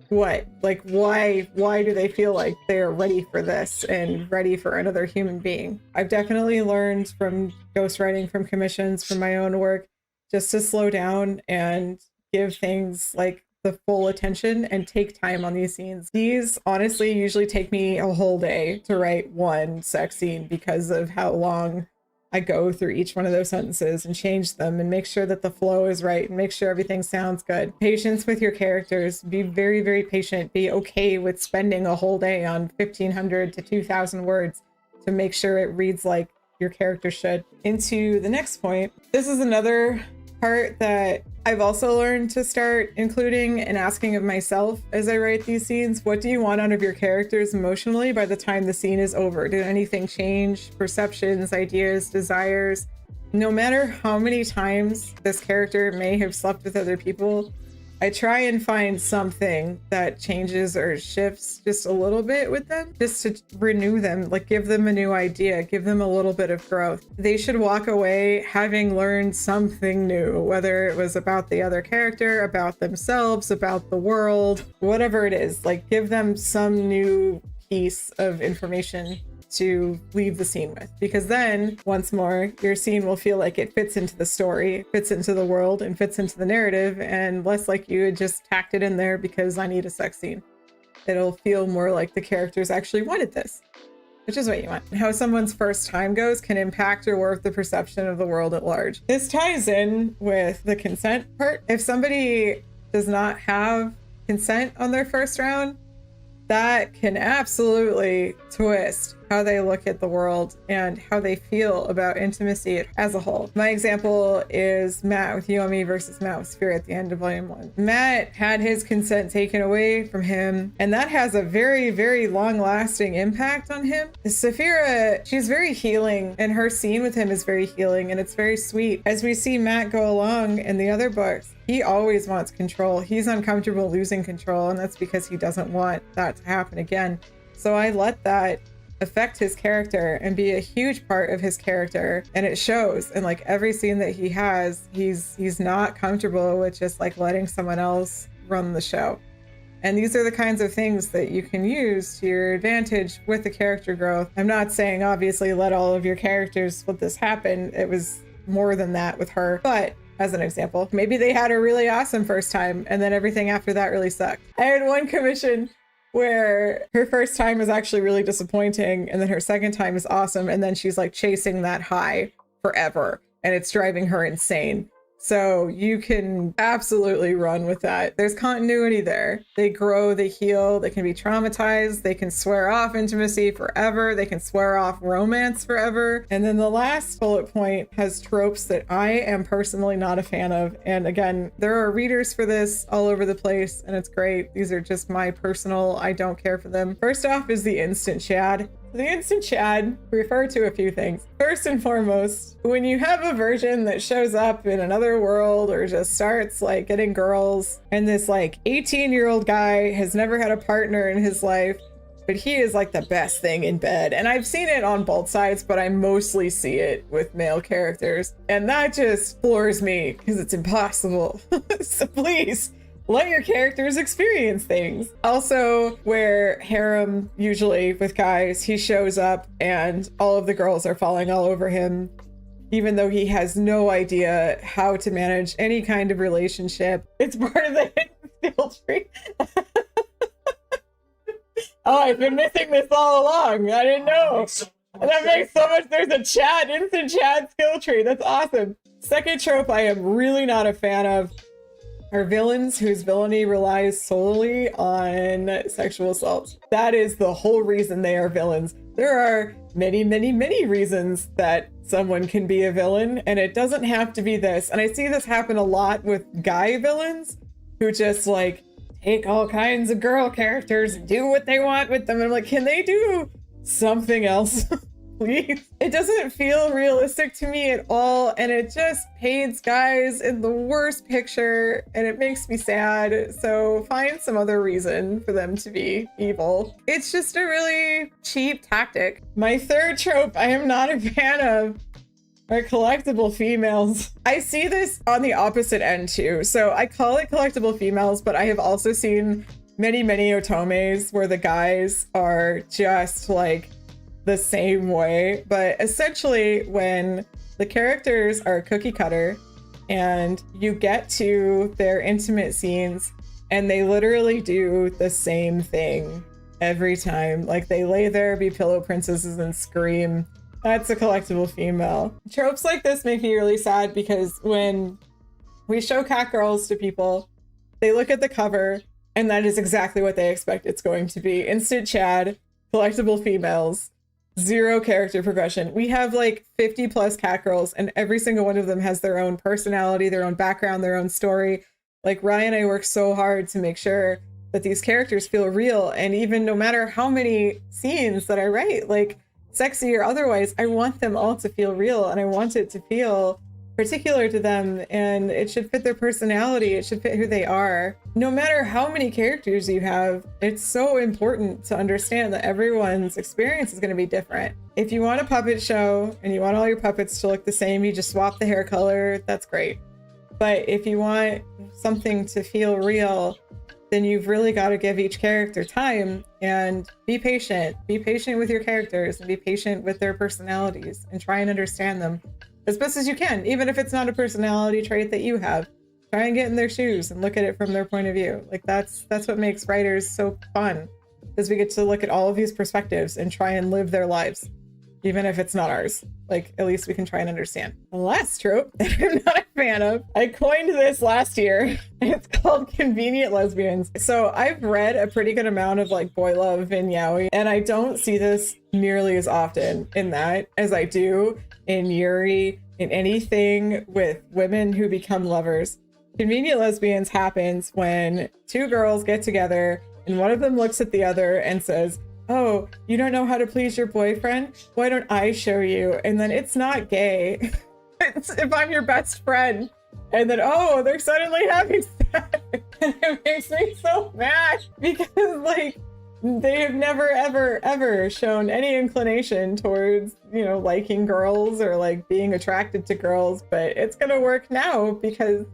what? Like, why do they feel like they're ready for this and ready for another human being? I've definitely learned from ghostwriting, from commissions, from my own work, just to slow down and give things like the full attention and take time on these scenes. These honestly usually take me a whole day to write one sex scene because of how long I go through each one of those sentences and change them and make sure that the flow is right and make sure everything sounds good. Patience with your characters. Be very, very patient. Be okay with spending a whole day on 1,500 to 2,000 words to make sure it reads like your character should. Into the next point. This is another part that I've also learned to start including and asking of myself as I write these scenes. What do you want out of your characters emotionally by the time the scene is over? Did anything change? Perceptions, ideas, desires? No matter how many times this character may have slept with other people, I try and find something that changes or shifts just a little bit with them, just to renew them, like give them a new idea, give them a little bit of growth. They should walk away having learned something new, whether it was about the other character, about themselves, about the world, whatever it is. Like, give them some new piece of information to leave the scene with, because then once more your scene will feel like it fits into the story, fits into the world, and fits into the narrative, and less like you had just tacked it in there because I need a sex scene. It'll feel more like the characters actually wanted this, which is what you want. How someone's first time goes can impact or warp the perception of the world at large. This ties in with the consent part. If somebody does not have consent on their first round, that can absolutely twist how they look at the world and how they feel about intimacy as a whole. My example is Matt with Yomi versus Matt with Sphere at the end of volume 1. Matt had his consent taken away from him, and that has a very, very long-lasting impact on him. Saphira, she's very healing, and her scene with him is very healing, and it's very sweet. As we see Matt go along in the other books, he always wants control. He's uncomfortable losing control, and that's because he doesn't want that to happen again. So I let that affect his character and be a huge part of his character, and it shows in like every scene that he has. He's not comfortable with just like letting someone else run the show, And these are the kinds of things that you can use to your advantage with the character growth. I'm not saying obviously let all of your characters let this happen. It was more than that with her, but as an example, maybe they had a really awesome first time and then everything after that really sucked. I had one commission where her first time is actually really disappointing and then her second time is awesome, and then she's like chasing that high forever and it's driving her insane. So you can absolutely run with that. There's continuity there. They grow, they heal, they can be traumatized, they can swear off intimacy forever, they can swear off romance forever. And then the last bullet point has tropes that I am personally not a fan of. And again, there are readers for this all over the place and it's great. These are just my personal, I don't care for them. First off is the instant Chad. The instant Chad refer to a few things. First and foremost, when you have a version that shows up in another world or just starts like getting girls, and this like 18-year-old guy has never had a partner in his life, but he is like the best thing in bed. And I've seen it on both sides, but I mostly see it with male characters. And that just floors me because it's impossible. So please, let your characters experience things. Also, where harem, usually with guys, he shows up and all of the girls are falling all over him, even though he has no idea how to manage any kind of relationship. It's part of the skill tree. Oh, I've been missing this all along. I didn't know. That makes so much. There's a Chad, instant Chad skill tree. That's awesome. Second trope I am really not a fan of are villains whose villainy relies solely on sexual assault. That is the whole reason they are villains. There are many, many, many reasons that someone can be a villain, and it doesn't have to be this. And I see this happen a lot with guy villains who just like take all kinds of girl characters and do what they want with them. And I'm like, can they do something else? Please. It doesn't feel realistic to me at all, and it just paints guys in the worst picture and it makes me sad. So find some other reason for them to be evil. It's just a really cheap tactic. My third trope I am not a fan of are collectible females. I see this on the opposite end too. So I call it collectible females, but I have also seen many, many otomes where the guys are just like the same way. But essentially when the characters are cookie cutter and you get to their intimate scenes and they literally do the same thing every time, like they lay there, be pillow princesses and scream, that's a collectible female. Tropes like this make me really sad because when we show cat girls to people, they look at the cover and that is exactly what they expect it's going to be. Instant Chad, collectible females, zero character progression. We have like 50 plus cat girls and every single one of them has their own personality, their own background, their own story. Like Ryan and I work so hard to make sure that these characters feel real. And even no matter how many scenes that I write, like sexy or otherwise, I want them all to feel real and I want it to feel particular to them, and it should fit their personality. It should fit who they are. No matter how many characters you have, it's so important to understand that everyone's experience is going to be different. If you want a puppet show and you want all your puppets to look the same, you just swap the hair color, that's great. But if you want something to feel real, then you've really got to give each character time and be patient. Be patient with your characters and be patient with their personalities and try and understand them as best as you can, even if it's not a personality trait that you have. Try and get in their shoes and look at it from their point of view. Like that's what makes writers so fun, is we get to look at all of these perspectives and try and live their lives, even if it's not ours. Like at least we can try and understand. The last trope that I'm not a fan of, I coined this last year. It's called convenient lesbians. So I've read a pretty good amount of like boy love in yaoi, and I don't see this nearly as often in that as I do in Yuri, in anything with women who become lovers. Convenient lesbians happens when two girls get together and one of them looks at the other and says, oh, you don't know how to please your boyfriend? Why don't I show you? And then it's not gay. It's if I'm your best friend. And then, oh, they're suddenly having sex. And it makes me so mad because like, they have never, ever, ever shown any inclination towards, you know, liking girls or like being attracted to girls, but it's going to work now because,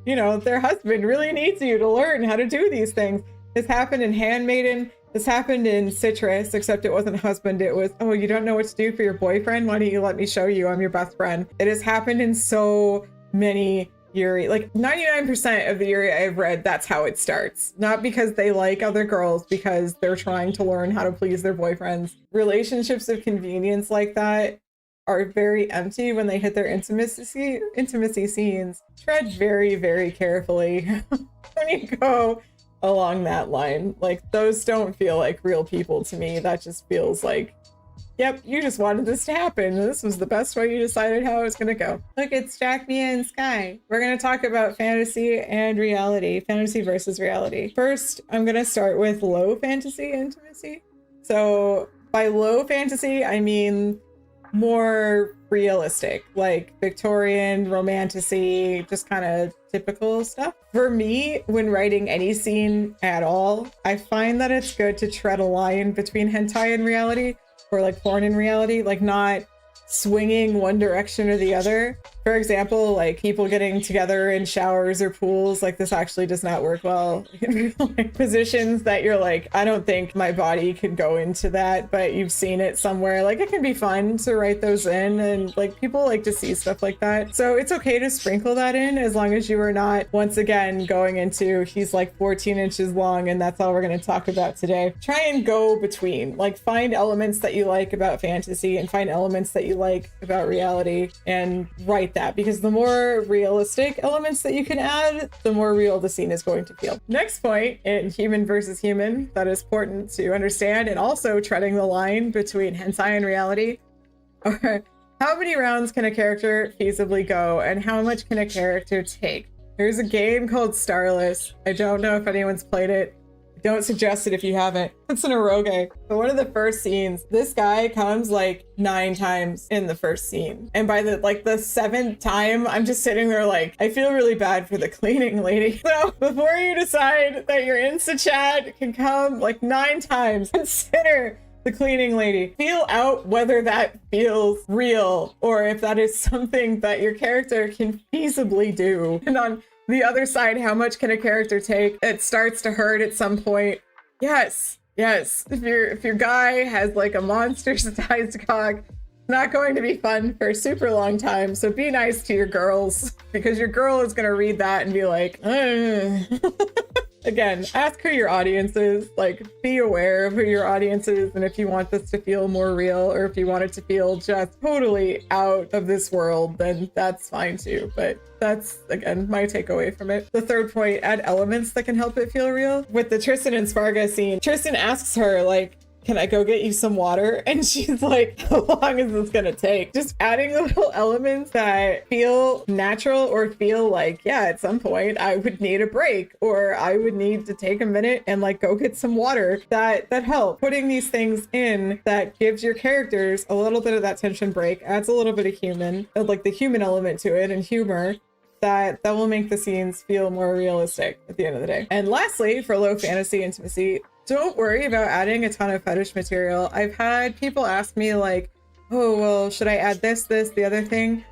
you know, their husband really needs you to learn how to do these things. This happened in Handmaiden. This happened in Citrus, except it wasn't husband. It was, oh, you don't know what to do for your boyfriend? Why don't you let me show you? I'm your best friend. It has happened in so many Yuri. Like 99% of the Yuri I've read, that's how it starts. Not because they like other girls, because they're trying to learn how to please their boyfriends. Relationships of convenience like that are very empty when they hit their intimacy scenes. Tread very, very carefully when you go along that line. Like, those don't feel like real people to me. That just feels like, yep, you just wanted this to happen. This was the best way you decided how it was gonna go. Look, it's Jack, Mia, and Sky. We're gonna talk about fantasy and reality, fantasy versus reality. First, I'm gonna start with low fantasy intimacy. So by low fantasy, I mean more realistic, like Victorian, romantasy, just kind of typical stuff. For me, when writing any scene at all, I find that it's good to tread a line between hentai and reality, or like porn and reality, like not swinging one direction or the other. For example, like people getting together in showers or pools, like this actually does not work well in like positions that you're like, I don't think my body could go into that, but you've seen it somewhere. Like, it can be fun to write those in, and like people like to see stuff like that. So it's okay to sprinkle that in, as long as you are not, once again, going into he's like 14 inches long and that's all we're going to talk about today. Try and go between, like, find elements that you like about fantasy and find elements that you like about reality and write that, because the more realistic elements that you can add, the more real the scene is going to feel. Next point in human versus human that is important to understand, and also treading the line between hentai and reality, are how many rounds can a character feasibly go and how much can a character take? There's a game called Starless. I don't know if anyone's played it. Don't suggest it if you haven't. It's an eroge. But one of the first scenes, this guy comes like 9 times in the first scene. And by the 7th time, I'm just sitting there like, I feel really bad for the cleaning lady. So before you decide that your Insta chat can come like 9 times, consider the cleaning lady. Feel out whether that feels real or if that is something that your character can feasibly do. And on the other side, how much can a character take? It starts to hurt at some point. Yes. If your guy has like a monster-sized cock, it's not going to be fun for a super long time. So be nice to your girls, because your girl is going to read that and be like, Again, ask who your audience is. Like, be aware of who your audience is, and if you want this to feel more real, or if you want it to feel just totally out of this world, then that's fine too. But that's, again, my takeaway from it. The third point, add elements that can help it feel real. With the Tristan and Sparga scene, Tristan asks her, like, can I go get you some water? And she's like, how long is this gonna take? Just adding little elements that feel natural, or feel like, yeah, at some point I would need a break, or I would need to take a minute and like go get some water, that help. Putting these things in that gives your characters a little bit of that tension break, adds a little bit of human, like the human element to it, and humor, that will make the scenes feel more realistic at the end of the day. And lastly, for low fantasy intimacy, don't worry about adding a ton of fetish material. I've had people ask me like, oh, well, should I add this, the other thing?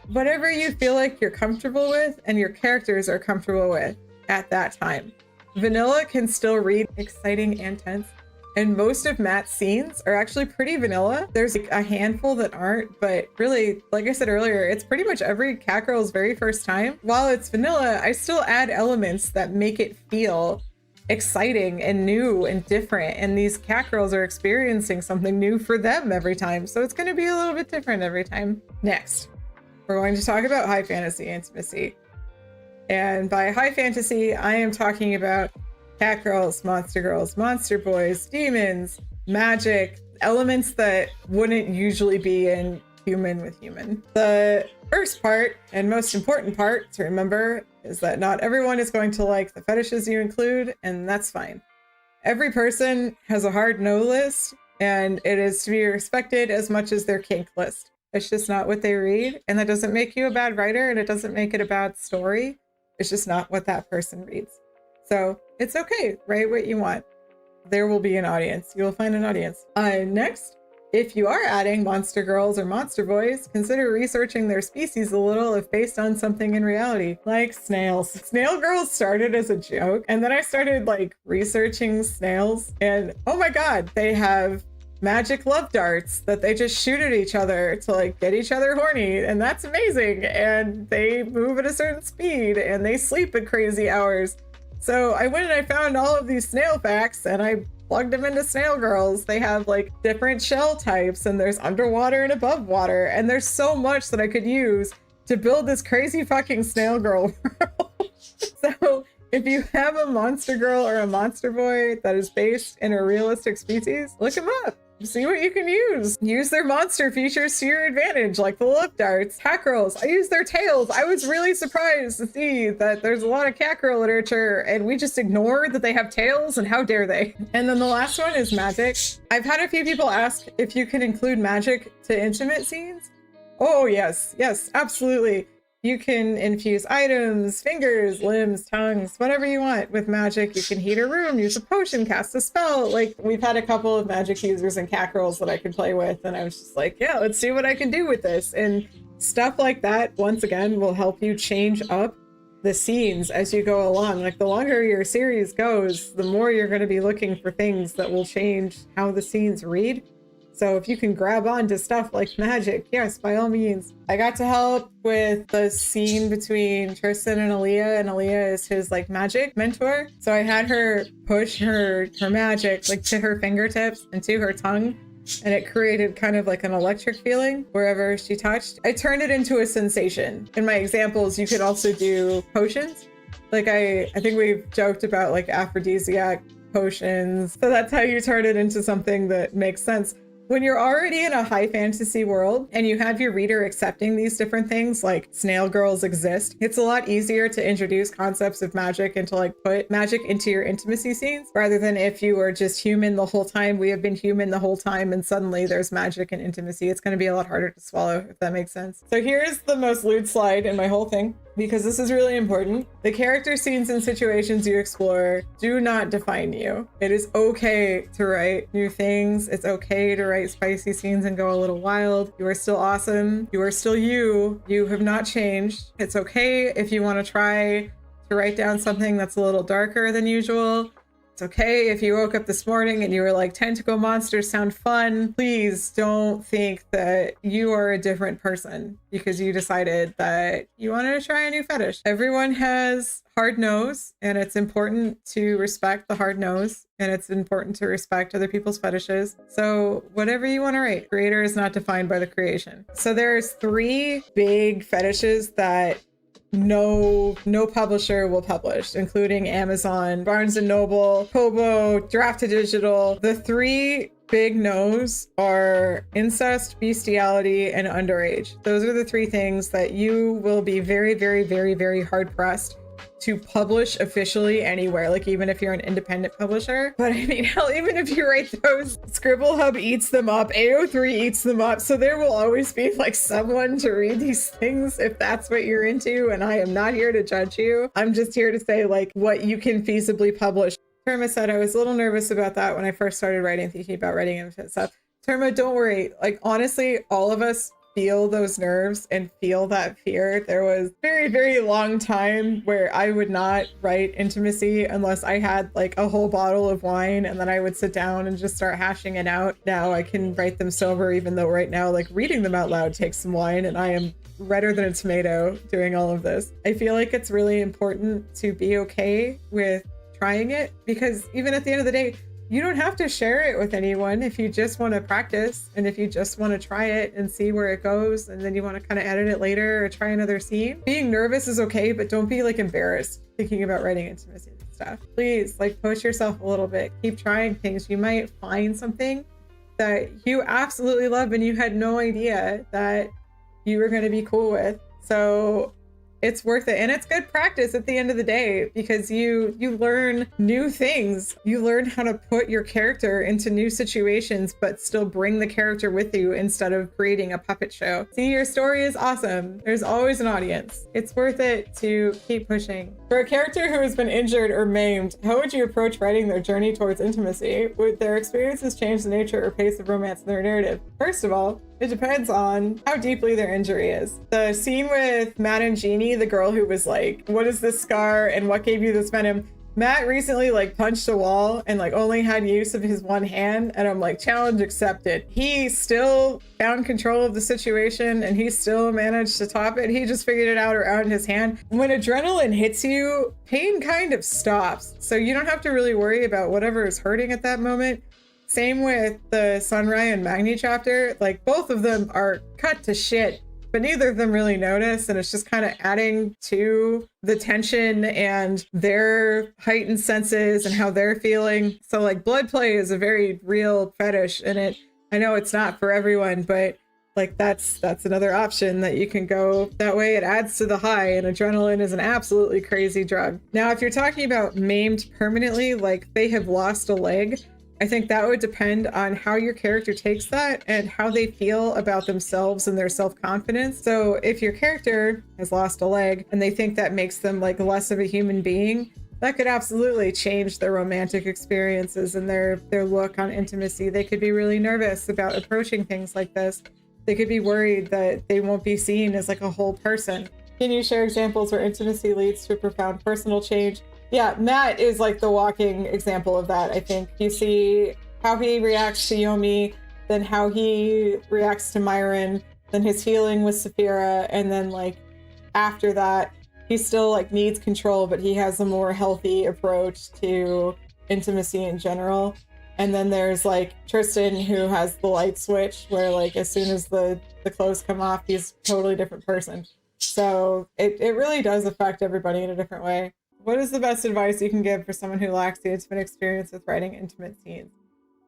Whatever you feel like you're comfortable with and your characters are comfortable with at that time. Vanilla can still read exciting and tense. And most of Matt's scenes are actually pretty vanilla. There's like a handful that aren't, but really, like I said earlier, it's pretty much every cat girl's very first time. While it's vanilla, I still add elements that make it feel exciting and new and different, and these cat girls are experiencing something new for them every time, so it's going to be a little bit different every time. Next, we're going to talk about high fantasy intimacy, and by high fantasy I am talking about cat girls, monster boys, demons, magic, elements that wouldn't usually be in human with human. The first part and most important part to remember is that not everyone is going to like the fetishes you include, and that's fine. Every person has a hard no list, and it is to be respected as much as their kink list. It's just not what they read, and that doesn't make you a bad writer, and it doesn't make it a bad story. It's just not what that person reads. So it's okay, write what you want. There will be an audience. You will find an audience. Next, if you are adding monster girls or monster boys, consider researching their species a little if based on something in reality, like snails. Snail girls started as a joke, and then I started like researching snails, and oh my god, they have magic love darts that they just shoot at each other to like get each other horny, and that's amazing. And they move at a certain speed and they sleep at crazy hours. So I went and I found all of these snail facts and I plugged them into snail girls. They have like different shell types, and there's underwater and above water, and there's so much that I could use to build this crazy fucking snail girl world. So if you have a monster girl or a monster boy that is based in a realistic species, look them up. See what you can use. Use their monster features to your advantage, like the love darts. Cat girls, I use their tails. I was really surprised to see that there's a lot of cat girl literature and we just ignore that they have tails, and how dare they. And then the last one is magic. I've had a few people ask if you can include magic to intimate scenes. Oh yes, yes, absolutely. You can infuse items, fingers, limbs, tongues, whatever you want with magic. You can heat a room, use a potion, cast a spell. Like, we've had a couple of magic users and cat girls that I could play with, and I was just like, yeah, let's see what I can do with this. And stuff like that, once again, will help you change up the scenes as you go along. Like, the longer your series goes, the more you're going to be looking for things that will change how the scenes read. So if you can grab on to stuff like magic, yes, by all means. I got to help with the scene between Tristan and Aaliyah is his like magic mentor. So I had her push her magic like to her fingertips and to her tongue, and it created kind of like an electric feeling wherever she touched. I turned it into a sensation. In my examples, you could also do potions. Like I think we've joked about like aphrodisiac potions. So that's how you turn it into something that makes sense. When you're already in a high fantasy world and you have your reader accepting these different things, like snail girls exist, it's a lot easier to introduce concepts of magic and to like put magic into your intimacy scenes, rather than if you were just human the whole time. We have been human the whole time and suddenly there's magic and intimacy. It's going to be a lot harder to swallow, if that makes sense. So here's the most lewd slide in my whole thing, because this is really important. The character scenes and situations you explore do not define you. It is okay to write new things. It's okay to write spicy scenes and go a little wild. You are still awesome. You are still you. You have not changed. It's okay if you want to try to write down something that's a little darker than usual. It's okay if you woke up this morning and you were like, tentacle monsters sound fun. Please don't think that you are a different person because you decided that you wanted to try a new fetish. Everyone has hard nose, and it's important to respect the hard nose, and it's important to respect other people's fetishes. So whatever you want to write, creator is not defined by the creation. So there's 3 big fetishes that no publisher will publish, including Amazon, Barnes & Noble, Kobo, Draft2Digital. The 3 big no's are incest, bestiality, and underage. Those are the 3 things that you will be very, very, very, very hard pressed to publish officially anywhere, like even if you're an independent publisher. But I mean, hell, even if you write those, Scribble Hub eats them up, AO3 eats them up, so there will always be like someone to read these things if that's what you're into, and I am not here to judge you. I'm just here to say like what you can feasibly publish. Terma said I was a little nervous about that when I first started writing, thinking about writing and stuff. Terma, don't worry. Like honestly, all of us feel those nerves and feel that fear. There was very, very long time where I would not write intimacy unless I had like a whole bottle of wine, and then I would sit down and just start hashing it out. Now I can write them sober, even though right now like reading them out loud takes some wine, and I am redder than a tomato doing all of this. I feel like it's really important to be okay with trying it, because even at the end of the day, you don't have to share it with anyone if you just want to practice and if you just want to try it and see where it goes, and then you want to kind of edit it later or try another scene. Being nervous is okay, but don't be like embarrassed thinking about writing intimacy and stuff. Please like push yourself a little bit. Keep trying things. You might find something that you absolutely love and you had no idea that you were going to be cool with. So it's worth it. And it's good practice at the end of the day, because you learn new things. You learn how to put your character into new situations, but still bring the character with you instead of creating a puppet show. See, your story is awesome. There's always an audience. It's worth it to keep pushing. For a character who has been injured or maimed, how would you approach writing their journey towards intimacy? Would their experiences change the nature or pace of romance in their narrative? First of all, it depends on how deeply their injury is. The scene with Matt and Jeannie, the girl who was like, what is this scar and what gave you this venom? Matt recently like punched a wall and like only had use of his one hand, and I'm like, challenge accepted. He still found control of the situation and he still managed to top it. He just figured it out around his hand. When adrenaline hits you, pain kind of stops. So you don't have to really worry about whatever is hurting at that moment. Same with the Sunrai and Magni chapter. Like, both of them are cut to shit, but neither of them really notice, and it's just kind of adding to the tension and their heightened senses and how they're feeling. So like, blood play is a very real fetish, and I know it's not for everyone, but like that's another option that you can go that way. It adds to the high, and adrenaline is an absolutely crazy drug. Now, if you're talking about maimed permanently, like they have lost a leg, I think that would depend on how your character takes that and how they feel about themselves and their self-confidence. So if your character has lost a leg and they think that makes them like less of a human being, that could absolutely change their romantic experiences and their look on intimacy. They could be really nervous about approaching things like this. They could be worried that they won't be seen as like a whole person. Can you share examples where intimacy leads to a profound personal change? Yeah, Matt is like the walking example of that. I think you see how he reacts to Yomi, then how he reacts to Myron, then his healing with Saphira, and then like after that, he still like needs control, but he has a more healthy approach to intimacy in general. And then there's like Tristan, who has the light switch where like as soon as the clothes come off, he's a totally different person. So it really does affect everybody in a different way. What is the best advice you can give for someone who lacks the intimate experience with writing intimate scenes?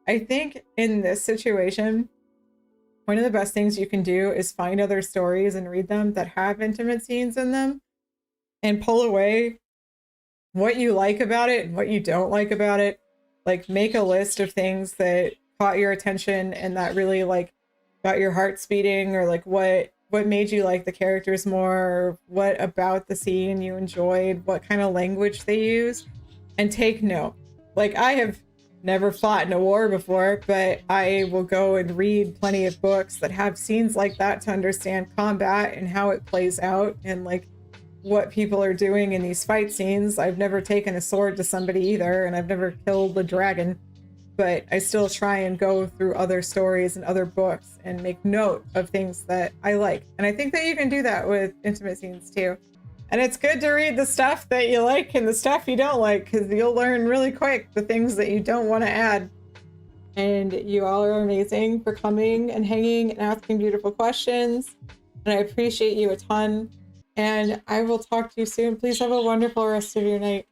I think in this situation, one of the best things you can do is find other stories and read them that have intimate scenes in them and pull away what you like about it and what you don't like about it. Like, make a list of things that caught your attention and that really like got your heart speeding, or like what made you like the characters more, or what about the scene you enjoyed, what kind of language they use, and take note. Like, I have never fought in a war before, but I will go and read plenty of books that have scenes like that to understand combat and how it plays out and like what people are doing in these fight scenes. I've never taken a sword to somebody either, and I've never killed a dragon, but I still try and go through other stories and other books and make note of things that I like. And I think that you can do that with intimate scenes too. And it's good to read the stuff that you like and the stuff you don't like, because you'll learn really quick the things that you don't want to add. And you all are amazing for coming and hanging and asking beautiful questions. And I appreciate you a ton. And I will talk to you soon. Please have a wonderful rest of your night.